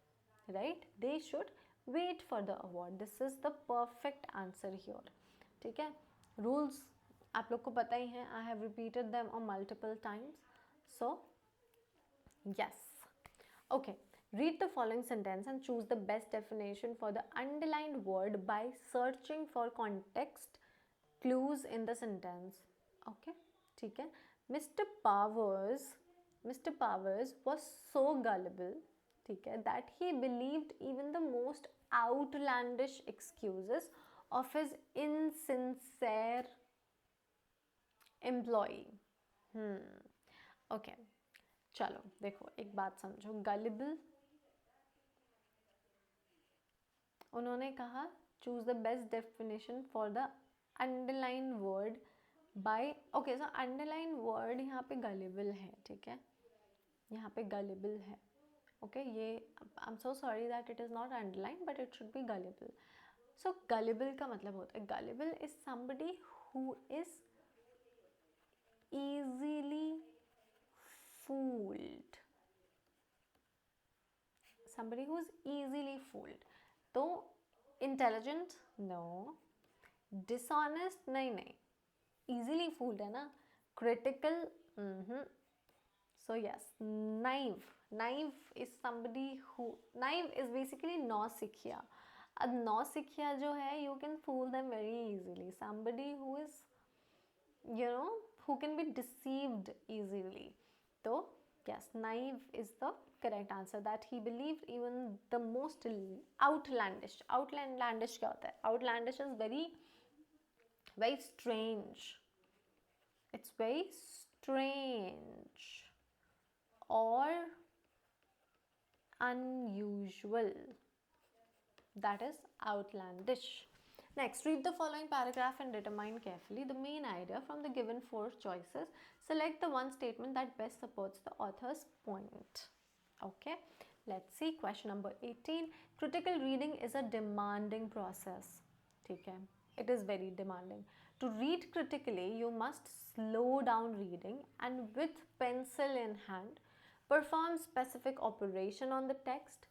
right? they should wait for the award. This is the perfect answer here. ठीक है. rules आप लोग को पता ही हैं. I have repeated them on multiple times. so yes. okay, read the following sentence and choose the best definition for the underlined word by searching for context clues in the sentence. okay, ठीक है. Mr. Powers was so gullible, ठीक है, that he believed even the most outlandish excuses of his insincere employee. okay, चलो देखो एक बात समझो. gullible, उन्होंने कहा choose the best definition for the underlined word by. okay, so underline word यहाँ पे gullible है. ठीक है, यहाँ पे gullible है. okay, ये I'm so sorry that it is not underlined but it should be gullible. so gullible का मतलब होता है, gullible is somebody who is easily fooled. somebody who is easily fooled. तो intelligent no, dishonest नहीं, easily fooled है ना. critical so yes, naive is somebody who, naive is basically नौसिखिया. अब नौसिखिया जो है you can fool them very easily. somebody who is who can be deceived easily. तो yes, naive is the correct answer, that he believed even the most outlandish. Outlandish क्या होता है? Outlandish is very strange. It's very strange or unusual. That is outlandish. Next, read the following paragraph and determine carefully the main idea from the given 4 choices. Select the one statement that best supports the author's point. Okay, let's see. Question number 18. Critical reading is a demanding process. Okay, it is very demanding. To read critically, you must slow down reading and with pencil in hand, perform specific operation on the text,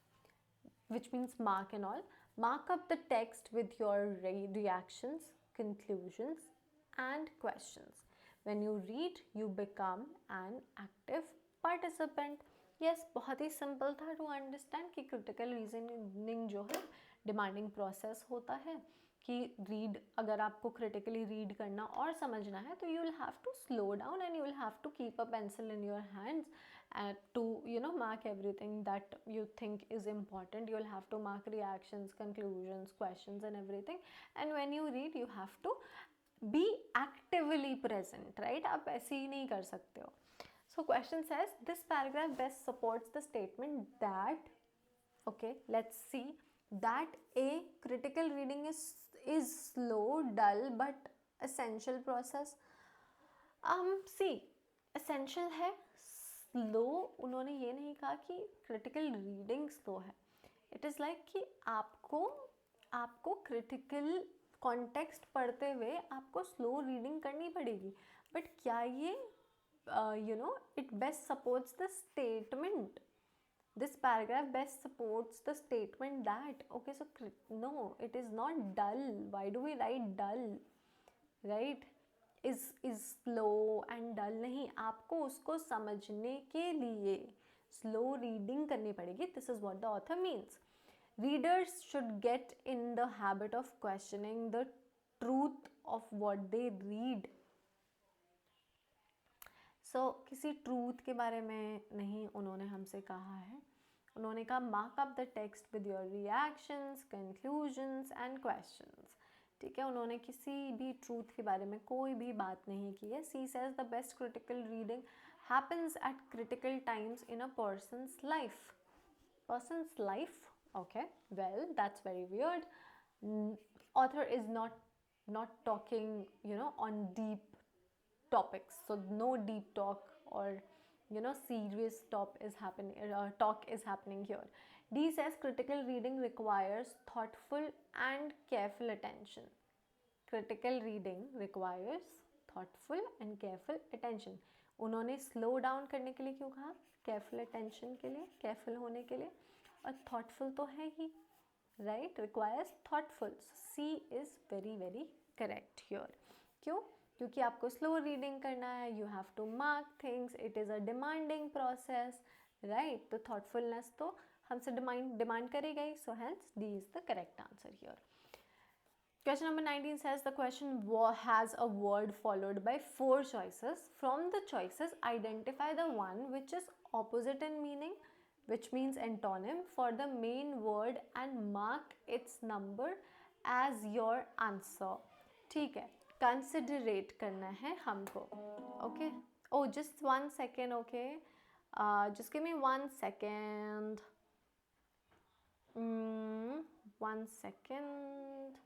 which means mark and all. Mark up the text with your reactions, conclusions, and questions. When you read, you become an active participant. Yes, बहुत ही simple था to understand कि critical reasoning जो है demanding process होता है कि read, अगर आपको critically read करना और समझना है तो you will have to slow down and you will have to keep a pencil in your hands to mark everything that you think is important. You will have to mark reactions, conclusions, questions and everything. And when you read, you have to be actively present, right? आप ऐसे ही नहीं कर सकते हो. So question says, this paragraph best supports the statement that, okay, let's see, that a critical reading is slow, dull but essential process. See, essential है, slow उन्होंने ये नहीं कहा कि क्रिटिकल रीडिंग स्लो है. इट इज़ लाइक कि आपको critical context पढ़ते हुए आपको स्लो रीडिंग करनी पड़ेगी. बट क्या ये it best supports the statement, this paragraph best supports the statement that, okay, so no, it is not dull. Why do we write dull, right? is slow and dull नहीं, आपको उसको समझने के लिए slow reading करनी पड़ेगी. This is what the author means. Readers should get in the habit of questioning the truth of what they read. So किसी truth के बारे में नहीं उन्होंने हमसे कहा है. उन्होंने कहा mark up the text with your reactions, conclusions and questions. ठीक है, उन्होंने किसी भी ट्रूथ के बारे में कोई भी बात नहीं की है. She says the best critical reading happens at critical times in a person's life. Okay, well, that's very weird. Author is not talking on deep topics, so no deep talk or serious talk is happening here. D says critical reading requires thoughtful and careful attention. Critical reading requires thoughtful and careful attention. उन्होंने slow down करने के लिए क्यों कहा? Careful attention के लिए, careful होने के लिए, और thoughtful तो है ही, right? Requires thoughtful. So C is very correct here. क्यों? क्योंकि आपको slow reading करना है. You have to mark things. It is a demanding process, right? तो thoughtfulness तो हमसे demand करेगा ही. So hence D is the correct answer here. Question number 19 says the question has a word followed by 4 choices. From the choices, identify the one which is opposite in meaning, which means antonym, for the main word and mark its number as your answer. ठीक है, considerate करना है हमको. Okay. Oh, just 1 second. Okay. Just give me 1 second. 1 second.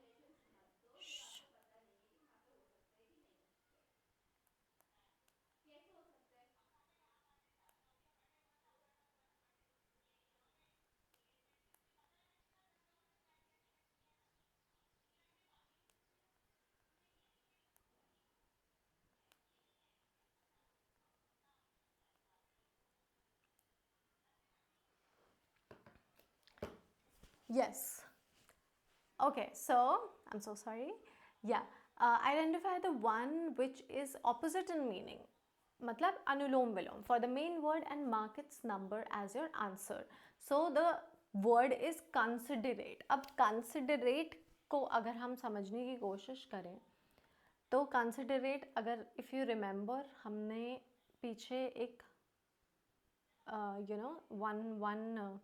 Yes. Okay, so I'm so sorry. Yeah, identify the one which is opposite in meaning. मतलब अनुलोम विलोम for the main word and mark its number as your answer. So the word is considerate. अब considerate को अगर हम समझने की कोशिश करें तो considerate, अगर if you remember, हमने पीछे एक one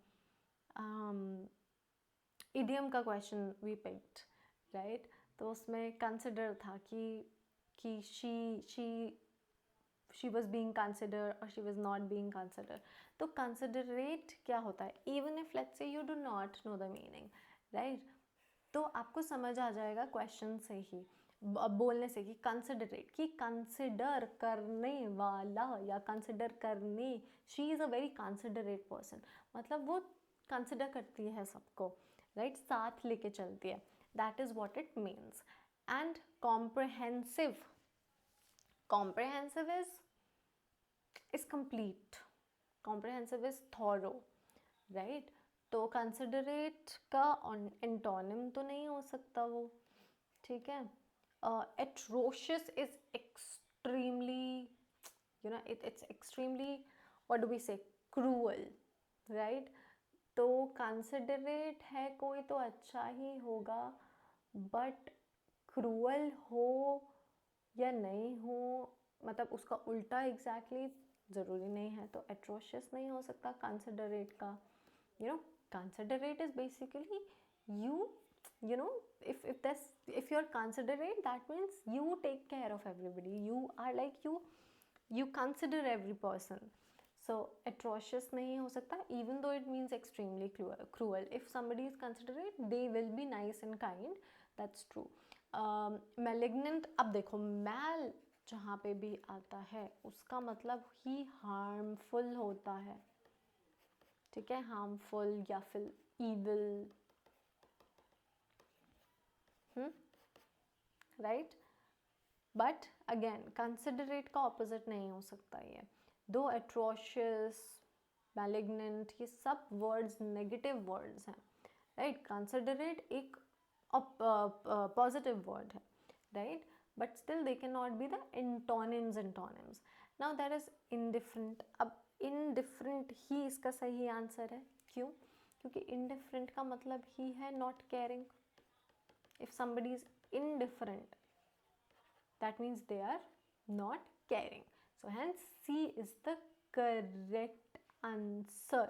idiom का क्वेश्चन वी पिक्ड, राइट? तो उसमें कंसिडर था कि शी वॉज बींग कंसिडर और she was not being consider. तो कंसिडरेट क्या होता है? Even if let's say you do not know the meaning, right, तो आपको समझ आ जाएगा क्वेश्चन से ही, बोलने से, कि कंसिडरेट, कि कंसिडर करने वाला या कंसिडर करने. She is a very considerate person, मतलब वो कंसिडर करती है सबको, राइट, साथ लेके चलती है. That is what it means. And comprehensive, comprehensive is complete, comprehensive is thorough, right? तो कंसिडरेट का एंटोनिम तो नहीं हो सकता वो, ठीक है? Atrocious is extremely, it's extremely, what do we say, cruel, right? तो कंसिडरेट है कोई तो अच्छा ही होगा, बट क्रूअल हो या नहीं हो, मतलब उसका उल्टा एग्जैक्टली ज़रूरी नहीं है. तो एट्रोशियस नहीं हो सकता कंसिडरेट का. Considerate is basically you know if you're considerate, that means you take care of everybody, you are like you consider every person. So atrocious nahi ho sakta, even though it means extremely cruel. If somebody is considerate, they will be nice and kind, that's true. Malignant, अब देखो mal जहाँ पे भी आता है उसका मतलब ही harmful होता है, ठीक है? हार्मफुल या फिर evil, right? But again considerate का ऑपोजिट नहीं हो सकता ये. दो एट्रोशियस, मैलिग्नेंट, ये सब वर्ड्स नेगेटिव वर्ड्स हैं, राइट? कंसिडरेट एक पॉजिटिव वर्ड है, right? But still they can not be the antonyms. Now that is indifferent. अब इनडिफरेंट ही इसका सही आंसर है. क्यों? क्योंकि इनडिफरेंट का मतलब ही है not caring. If somebody is indifferent, that means they are not caring. So hence C is the correct answer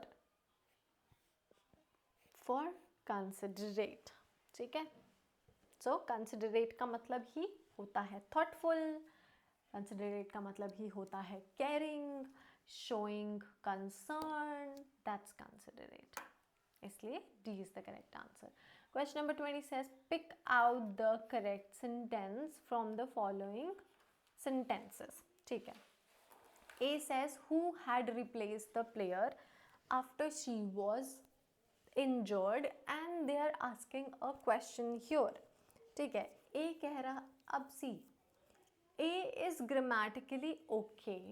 for considerate, ठीक है? So considerate का मतलब ही होता है thoughtful, considerate का मतलब ही होता है caring, showing concern, that's considerate. इसलिए D is the correct answer. Question number 20 says pick out the correct sentence from the following sentences. ठीक है. A says who had replaced the player after she was injured, and they are asking a question here. ठीक है. A कह रहा, अब C, A is grammatically okay,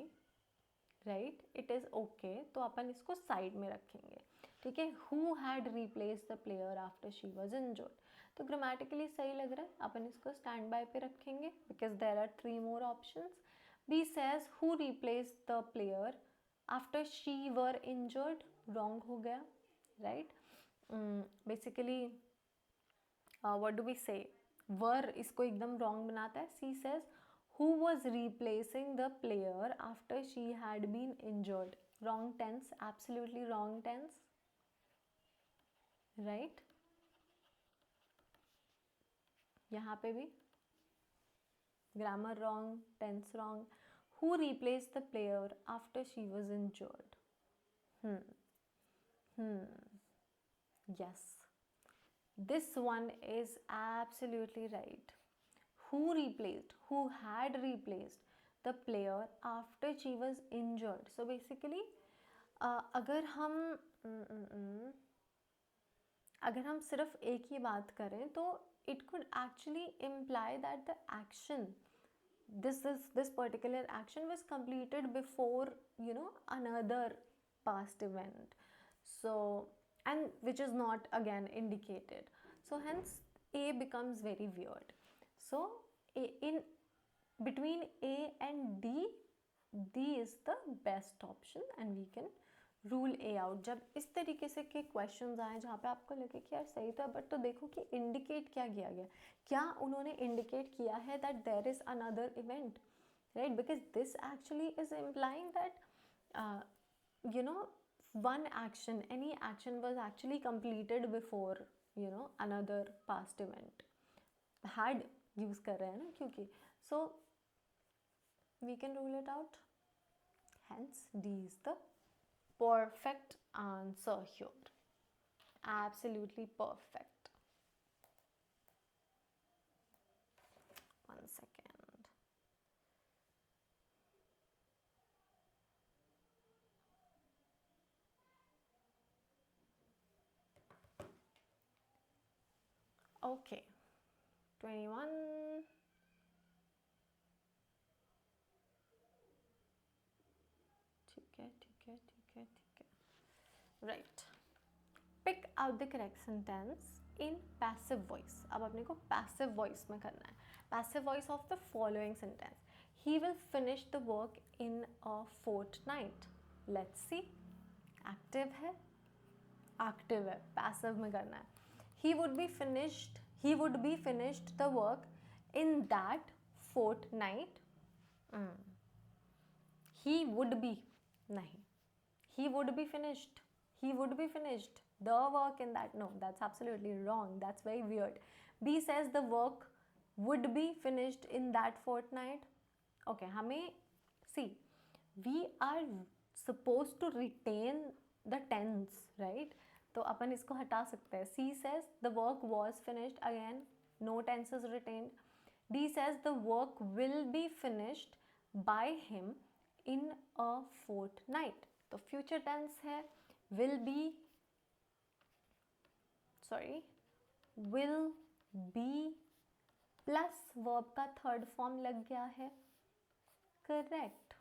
right? It is okay, तो अपन इसको side में रखेंगे, ठीक है? Who had replaced the player after she was injured, तो ग्रामेटिकली सही लग रहा है, अपन इसको स्टैंड बाय पे रखेंगे because there are 3 more options. B says who replaced the player after she were injured, wrong हो गया, right? Basically what do we say, were इसको एकदम wrong बनाता है. C says who was replacing the player after she had been injured, wrong tense, absolutely wrong tense, right? यहाँ पे भी grammar wrong, tense wrong. Who replaced the player after she was injured? Yes, this one is absolutely right. Who replaced, who had replaced the player after she was injured? So basically अगर हम सिर्फ एक ही बात करें तो it could actually imply that the action, this particular action was completed before another past event, so, and which is not again indicated, so hence A becomes very weird. So in between A and D is the best option and we can rule A out. जब इस तरीके से के questions आए जहाँ पे आपको लगे कि यार सही था, बट तो देखो कि इंडिकेट क्या किया गया, क्या उन्होंने इंडिकेट किया है that there is another event, right? Because this actually is implying that you know, one action, any action was actually completed before, you know, another past event. Had use कर रहे हैं ना क्योंकि, so we can rule it out. Hence D is the perfect answer here. Absolutely perfect. One second. Okay, 21. ठीक है ठीक है ठीक है ठीक है. Right. Pick out the correct sentence in passive voice. अब अपने को passive voice में करना है. Passive voice of the following sentence. He will finish the work in a fortnight. Let's see. Active है, active है, passive में करना है. He would be finished the work in that fortnight. He would be, nahi. He would be finished. He would be finished the work in that. No, that's absolutely wrong. That's very weird. B says the work would be finished in that fortnight. Okay, हमें see, we are supposed to retain the tense, right? तो अपन इसको हटा सकते हैं. C says the work was finished. Again, no tense is retained. D says the work will be finished by him in a fortnight. तो future tense है, will be, sorry, will be plus verb का third form लग गया है. Correct.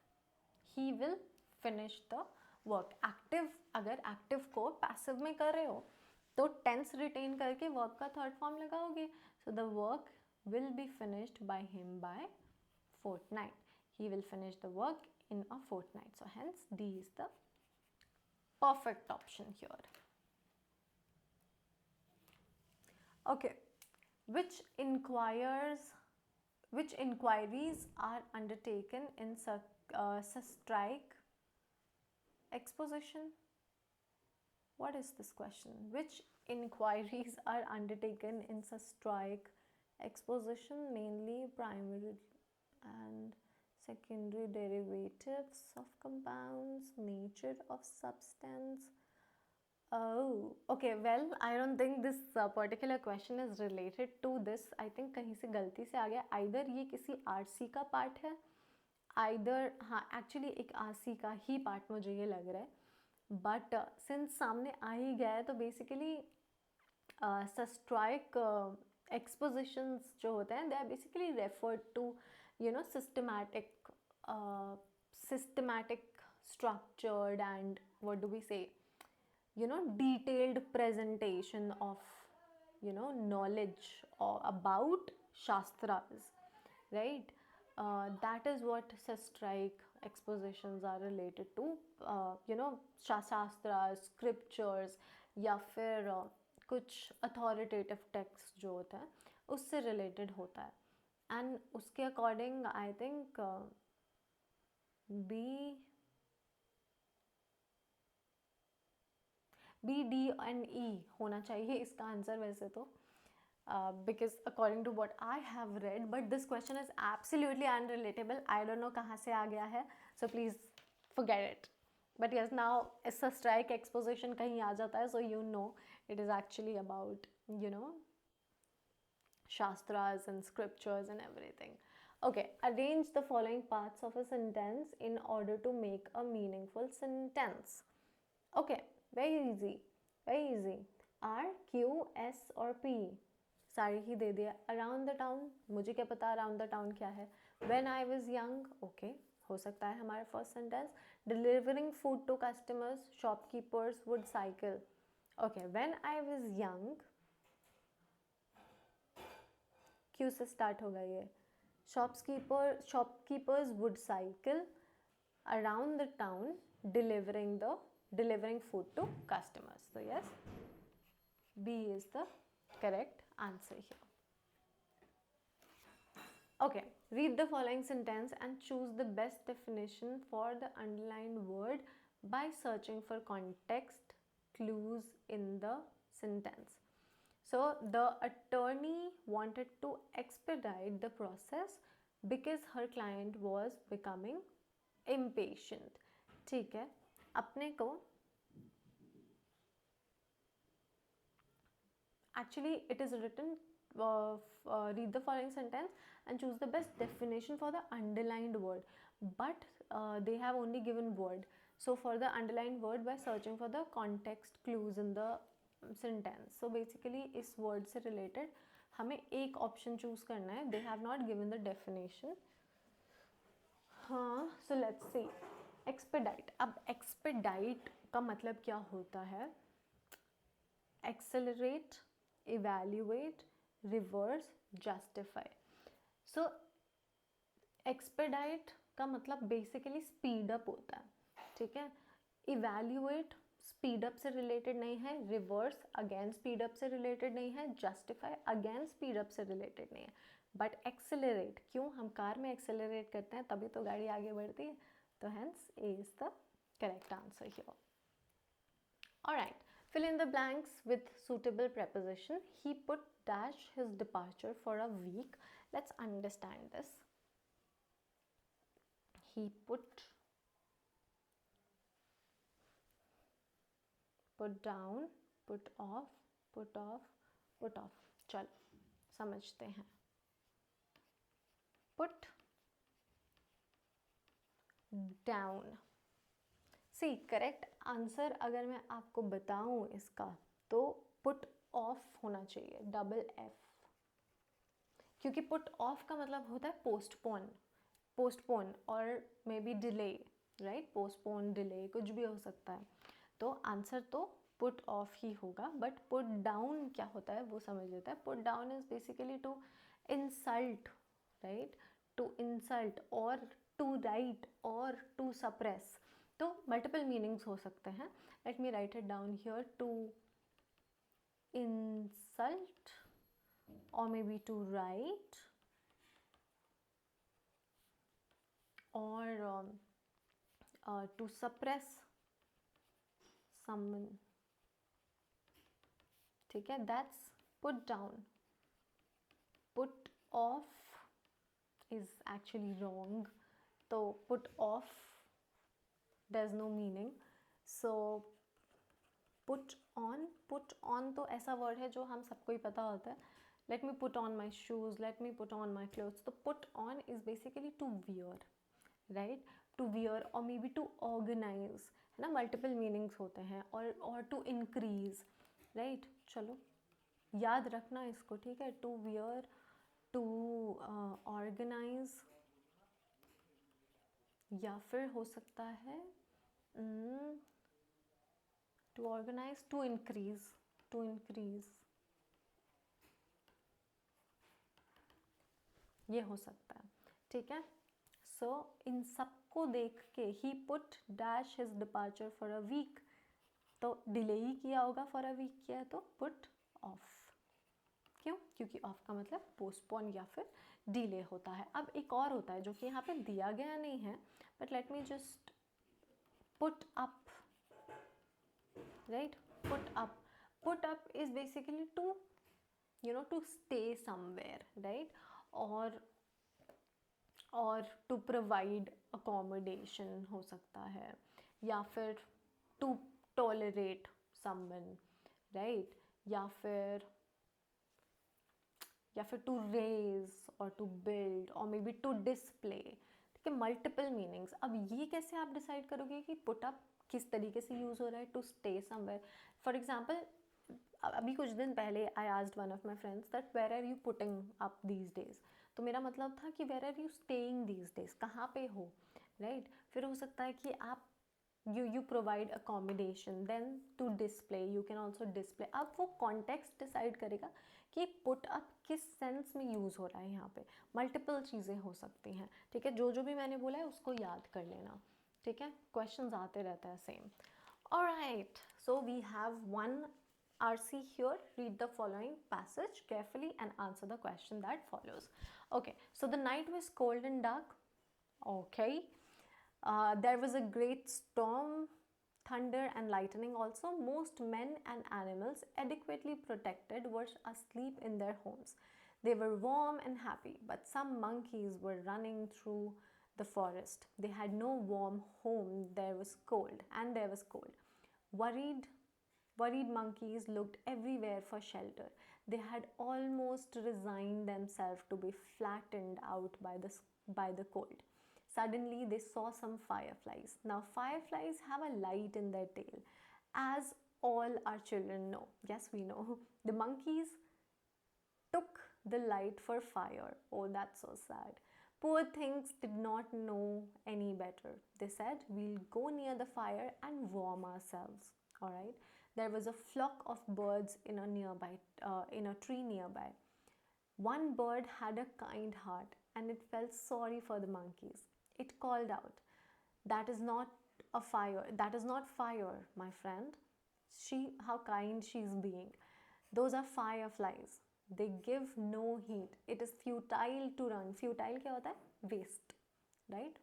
He will finish the work. Active, अगर active को passive में कर रहे हो तो tense retain करके verb का third form लगाओगे. So the work will be finished by him by fortnight. He will finish the work in a fortnight. So hence D is the perfect option here. Okay, which inquiries are undertaken in strike exposition? What is this question? Which inquiries are undertaken in strike exposition? Mainly primary and secondary derivatives of compounds, nature of substance. Oh, okay. Well, I don't think this particular question is related to this. I think कहीं से गलती से आ गया. Either ये किसी RC का part है, either हाँ actually एक RC का ही पार्ट मुझे ये लग रहा है. But since सामने आ ही गया है तो basically strike expositions जो होते हैं they are basically referred to, you know, systematic, structured and what do we say, you know, detailed presentation of, you know, knowledge or about shastras, right? That is what strike expositions are related to. You know, shastras, scriptures या फिर कुछ authoritative text जो होता है उससे related होता है. And उसके according I think B, D and E होना चाहिए इसका आंसर वैसे तो, because according to what I have read, but this question is absolutely unrelatable. I don't know कहाँ से आ गया है, so please forget it. But yes, now इसका strike exposition कहीं आ जाता है, so you know it is actually about, you know, shastras and scriptures and everything. Okay, arrange the following parts of a sentence in order to make a meaningful sentence. Okay, very easy, very easy. R, Q, S और P सारी ही दे दिया. Around the town, मुझे क्या पता around the town क्या है. When I was young, okay, हो सकता है हमारा first sentence. Delivering food to customers, shopkeepers would cycle. Okay, when I was young, Q से start होगा ये. Shopkeepers would cycle around the town delivering food to customers. So yes, B is the correct answer here. Okay, read the following sentence and choose the best definition for the underlined word by searching for context clues in the sentence. So the attorney wanted to expedite the process because her client was becoming impatient. ठीक है, अपने को actually it is written read the following sentence and choose the best definition for the underlined word, but they have only given word. So for the underlined word, by searching for the context clues in the sentence. So basically इस word से related हमें एक option choose करना है. They have not given the definition. हाँ, so let's see. Expedite. अब expedite का मतलब क्या होता है? Accelerate, evaluate, reverse, justify. So expedite का मतलब बेसिकली स्पीड अप होता है, ठीक है. इवैल्यूएट स्पीड अप से रिलेटेड नहीं है, रिवर्स अगेन स्पीड अप से रिलेटेड नहीं है, जस्टिफाई अगेन स्पीड अप से रिलेटेड नहीं है, बट एक्सेलरेट, क्यों हम कार में एक्सेलरेट करते हैं तभी तो गाड़ी आगे बढ़ती है, तो hence A is the correct answer here. Alright, fill in the blanks with suitable preposition. He put dash his departure for a week. Let's understand this. He put down, put off, put off, put off. चलो समझते हैं. Put down. C correct answer अगर मैं आपको बताऊं इसका तो put of होना चाहिए, डबल एफ, क्योंकि पुट ऑफ का मतलब होता है पोस्टपोन और may be delay, right. Postpone, delay कुछ भी हो सकता है, तो आंसर तो पुट ऑफ ही होगा. बट पुट डाउन क्या होता है वो समझ लेते हैं. Put down is basically to insult, right, to insult और टू राइट और टू सप्रेस. तो मल्टीपल मीनिंग्स हो सकते हैं. Let me write it down here. To insult और मे बी टू राइट और टू सप्रेस समवन, ठीक है. That's put down. Put off is actually wrong, तो put off there's no meaning. So put on तो ऐसा word है जो हम सबको ही पता होता है. Let me put on my shoes, let me put on my clothes. तो put on is basically to wear, right? To wear or maybe to organize, है ना. multiple meanings होते हैं. और to increase, right? चलो याद रखना इसको, ठीक है. to wear, to organize, या फिर हो सकता है टू ऑर्गेनाइज, टू इंक्रीज, ये हो सकता है, ठीक है. सो इन सबको देख के ही put dash his departure for a week, तो डिले ही किया होगा, फॉर अ वीक किया है तो पुट ऑफ. क्यों? क्योंकि ऑफ का मतलब पोस्टपोन या फिर डिले होता है. अब एक और होता है जो कि यहाँ पे दिया गया नहीं है, but let me just put up, right. Put up is basically to to stay somewhere, right, और टू प्रोवाइड अकोमोडेशन हो सकता है, या फिर टू टॉलरेट समवन, राइट, या फिर टू रेज और टू बिल्ड और मे बी टू डिस्प्ले, ठीक है. Multiple meanings. अब ये कैसे आप डिसाइड करोगे कि पुट अप किस तरीके से यूज़ हो रहा है. To stay somewhere, for example अभी कुछ दिन पहले I asked one of my friends that where are you putting up these days, तो मेरा मतलब था कि where are you staying these days, कहाँ पे हो, राइट. फिर हो सकता है कि आप you provide accommodation, then to display, you can also display. अब वो context decide करेगा कि put up किस सेंस में यूज़ हो रहा है. यहाँ पे मल्टीपल चीज़ें हो सकती हैं, ठीक है. जो भी मैंने बोला है उसको याद कर लेना, ठीक है. क्वेश्चंस आते रहते हैं same. Alright, so we have one RC here. Read the following passage carefully and answer the question that follows. Okay, so the night was cold and dark. Okay. There was a great storm thunder and lightning also, most men and animals adequately protected were asleep in their homes. They were warm and happy, but some monkeys were running through the forest. They had no warm home, there was cold, and there was cold. Worried monkeys looked everywhere for shelter. They had almost resigned themselves to be flattened out by the cold. Suddenly, they saw some fireflies. Now, fireflies have a light in their tail, as all our children know. Yes, we know. The monkeys took the light for fire. Oh, that's so sad. Poor things did not know any better. They said, we'll go near the fire and warm ourselves. All right. There was a flock of birds in a tree nearby. One bird had a kind heart and it felt sorry for the monkeys. It called out, that is not a fire. That is not fire, my friend. How kind she's being. Those are fireflies. They give no heat. It is futile to run. Futile क्या होता है? Waste, right?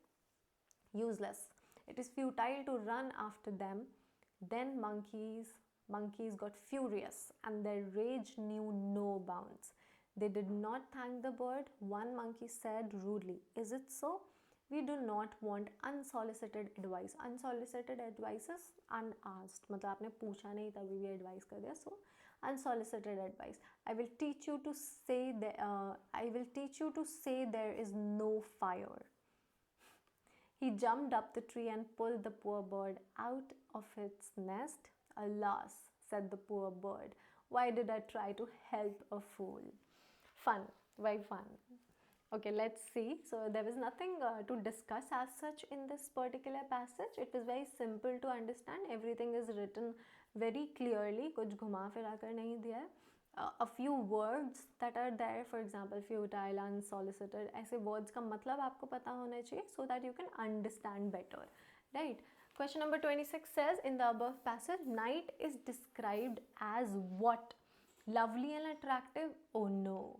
Useless. It is futile to run after them. Then monkeys got furious and their rage knew no bounds. They did not thank the bird. One monkey said rudely, is it so? We do not want unsolicited advice. Unsolicited advice is unasked. मतलब आपने पूछा नहीं तभी भी advice कर दिया. So unsolicited advice. I will teach you to say there is no fire. He jumped up the tree and pulled the poor bird out of its nest. Alas, said the poor bird, why did I try to help a fool? Fun, very fun. Okay, let's see. So there was nothing to discuss as such in this particular passage. It was very simple to understand. Everything is written very clearly. कुछ घुमा फिरा कर नहीं दिया है. A few words that are there, for example, futile, unsolicited, ऐसे words का मतलब आपको पता होना चाहिए so that you can understand better, right? Question number 26 says, in the above passage, night is described as what? Lovely and attractive? Oh no.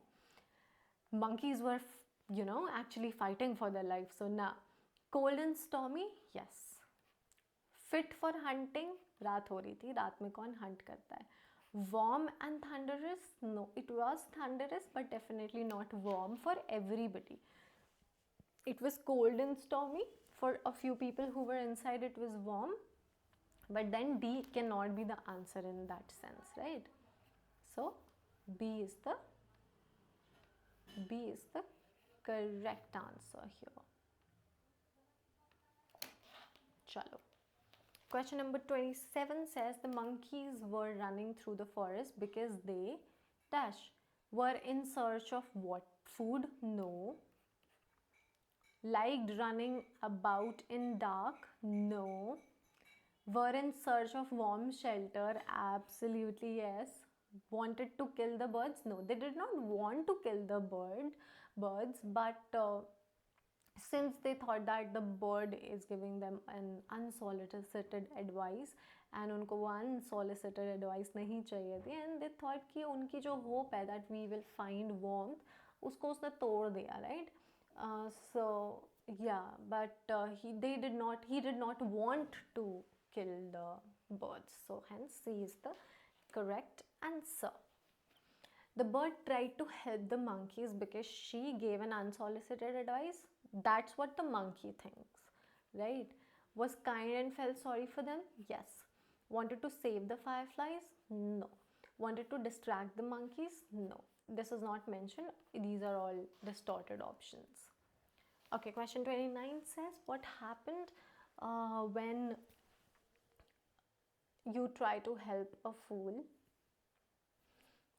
Monkeys were, actually fighting for their life. So now, cold and stormy? Yes. Fit for hunting? रात हो रही थी. रात में कौन hunt करता है? Warm and thunderous? No, it was thunderous, but definitely not warm for everybody. It was cold and stormy. For a few people who were inside, it was warm. But then D cannot be the answer in that sense, right? So B is the correct answer here. Chalo. Question number 27 says, the monkeys were running through the forest because they were in search of what? Food? No. Liked running about in dark? No. Were in search of warm shelter? Absolutely yes. Wanted to kill the birds? No, they did not want to kill the birds, but since they thought that the bird is giving them an unsolicited advice and उनको वो unsolicited advice नहीं चाहिए थी, and they thought कि उनकी जो hope है that we will find warmth, उसको उसने तोड़ दिया, right? So yeah, but he did not want to kill the birds, so hence C is the correct answer. The bird tried to help the monkeys because she gave an unsolicited advice. That's what the monkey thinks, right? Was kind and felt sorry for them? Yes. Wanted to save the fireflies? No. Wanted to distract the monkeys? No. This is not mentioned. These are all distorted options. Okay, question 29 says, what happened when you try to help a fool?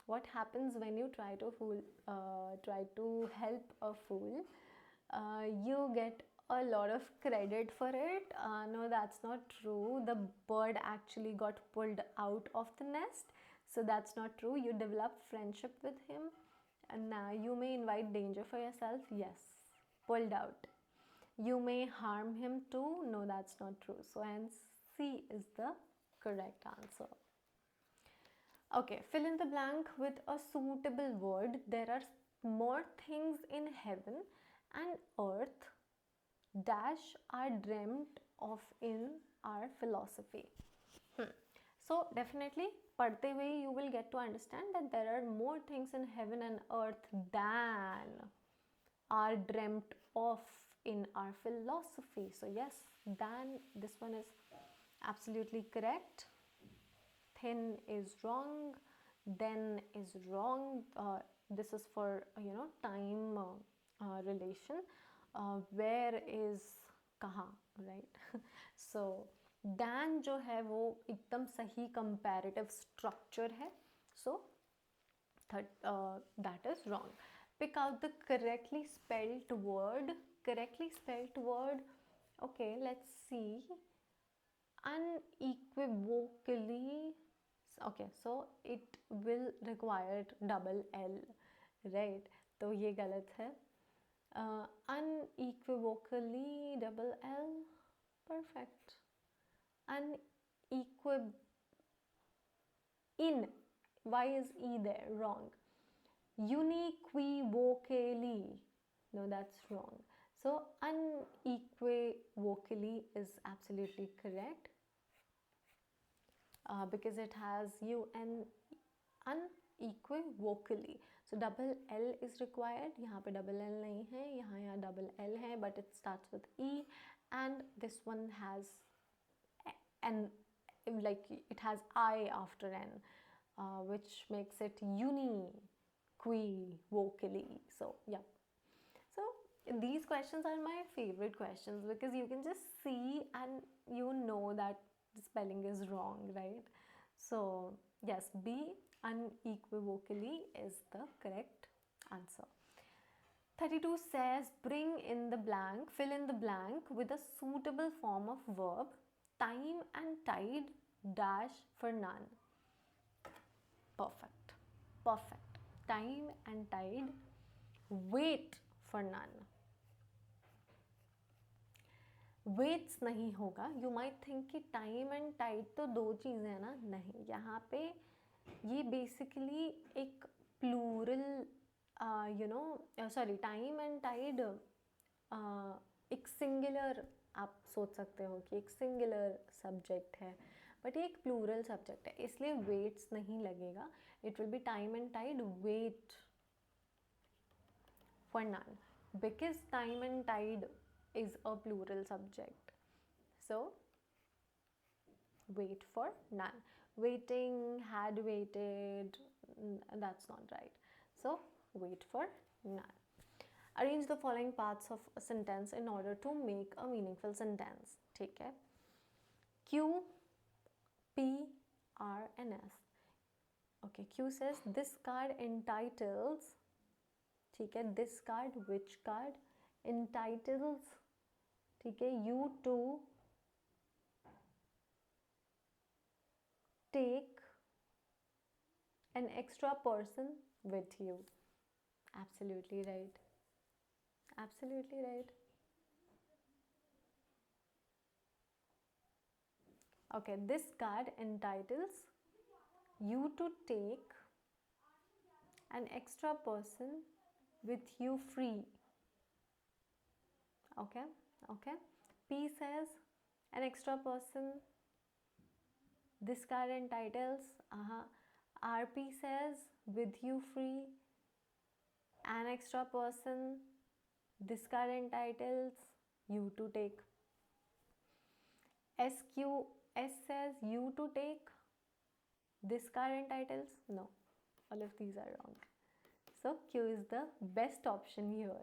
What happens when you try to help a fool? You get a lot of credit for it. No, that's not true. The bird actually got pulled out of the nest, so that's not true. You develop friendship with him, and now you may invite danger for yourself. Yes, pulled out. You may harm him too. No, that's not true. So hence C is the correct answer. Okay, fill in the blank with a suitable word. There are more things in heaven and earth dash are dreamt of in our philosophy. So definitely padhte hue you will get to understand that there are more things in heaven and earth than are dreamt of in our philosophy. So yes, than, this one is absolutely correct. Thin is wrong, then is wrong. This is for time relation. Where is कहाँ, right? So than जो है वो एकदम सही comparative structure है. So that is wrong. Pick out the correctly spelled word. Correctly spelled word. Okay, let's see. Unequivocally. Okay, so it will require double L, right? तो ये गलत है. Unequivocally double L. Perfect. In. Why is E there? Wrong. Unequivocally. No, that's wrong. So unequivocally is absolutely correct. Because it has unequivocally. So double L is required. यहाँ पे double L नहीं है, यहाँ double L है, but it starts with E, and this one has N, like it has I after N, which makes it unequivocally. So yeah. So these questions are my favorite questions because you can just see and you know that the spelling is wrong, right? So yes, B, unequivocally, is the correct answer. 32 says bring in the blank, fill in the blank with a suitable form of verb. Time and tide dash for none. Perfect. Perfect. Time and tide, wait for none. Waits नहीं होगा. You might think कि time and tide तो दो चीज़ें हैं ना. नहीं, यहाँ पे ये बेसिकली एक plural sorry, time and tide एक सिंगुलर, आप सोच सकते हो कि एक सिंगुलर सब्जेक्ट है, बट ये एक प्लूरल सब्जेक्ट है, इसलिए वेट्स नहीं लगेगा. It will be time and tide wait for none, because time and tide is a plural subject. So wait for none. Waiting, had waited, that's not right. So wait for none. Arrange the following parts of a sentence in order to make a meaningful sentence. ठीक है. Q, P, R and S. Okay, Q says this card entitles, ठीक है, this card, which card? Entitles, ठीक है, you to take an extra person with you. Absolutely right. Absolutely right. Okay, this card entitles you to take an extra person with you free. Okay, okay. P says an extra person. This card entitles. RP says with you free. An extra person. This card entitles you to take. S says you to take. This card entitles. No, all of these are wrong. So Q is the best option here,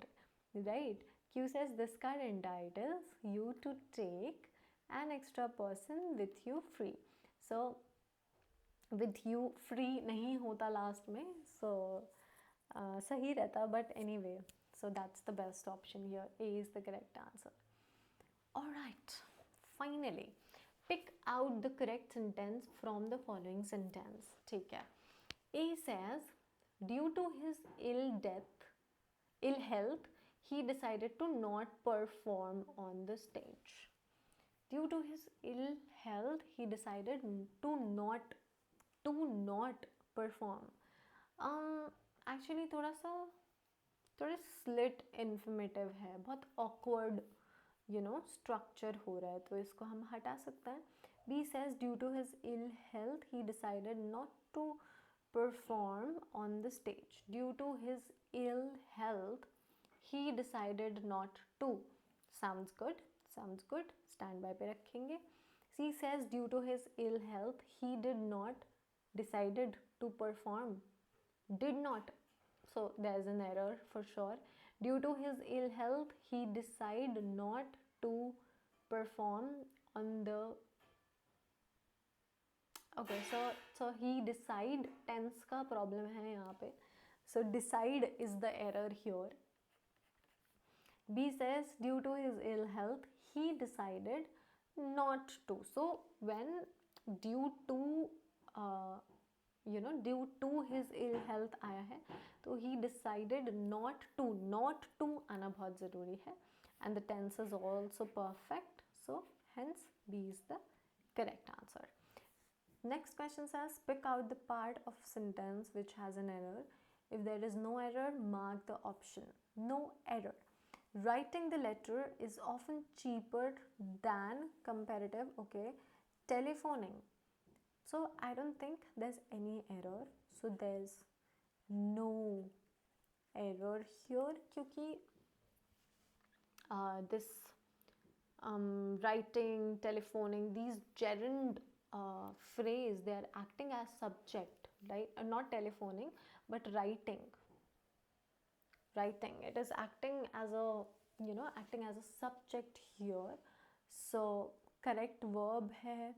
right? Q says this card entitles you to take an extra person with you free. So with you free नहीं होता last में, so सही रहता, but anyway, so that's the best option here. A is the correct answer. Alright, finally pick out the correct sentence from the following sentence. ठीक है. A says due to his ill health, he decided to not perform on the stage. Due to his ill health, he decided to not perform. Actually थोड़ा slit informative है, बहुत awkward structure हो रहा है, तो इसको हम हटा सकते हैं. B says due to his ill health he decided not to perform on the stage. Due to his ill health he decided not to. Sounds good, sounds good. Stand by पे रखेंगे. C says due to his ill health he did not decided to perform. Did not. So there is an error for sure. Due to his ill health he decided not to perform on the. Okay, so he decide tense का problem है यहाँ पे. So decide is the error here. B says due to his ill health he decided not to. So when due to due to his ill health आया है, तो he decided not to आना बहुत ज़रूरी है, and the tense is also perfect, so hence B is the correct answer. Next question says pick out the part of sentence which has an error. If there is no error, mark the option. No error. Writing the letter is often cheaper than comparative, okay, telephoning. So I don't think there's any error. So there's no error here क्योंकि this writing, telephoning, these gerund phrase, they are acting as subject, right? Not telephoning, but writing. It is acting as a acting as a subject here. So correct verb है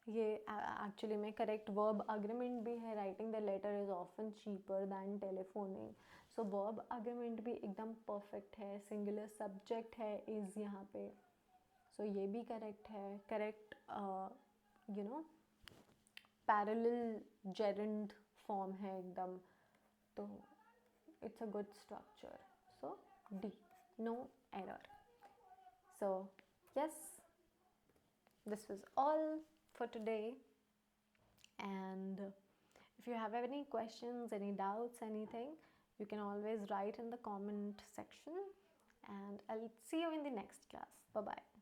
ये, actually में correct verb agreement भी है. Writing the letter is often cheaper than telephoning. So verb agreement भी एकदम perfect है. Singular subject है is यहाँ पे. So ये भी correct है. Correct parallel gerund form है एकदम. तो it's a good structure. So D, no error. So yes, this was all for today, and if you have any questions, any doubts, anything, you can always write in the comment section, and I'll see you in the next class. Bye bye.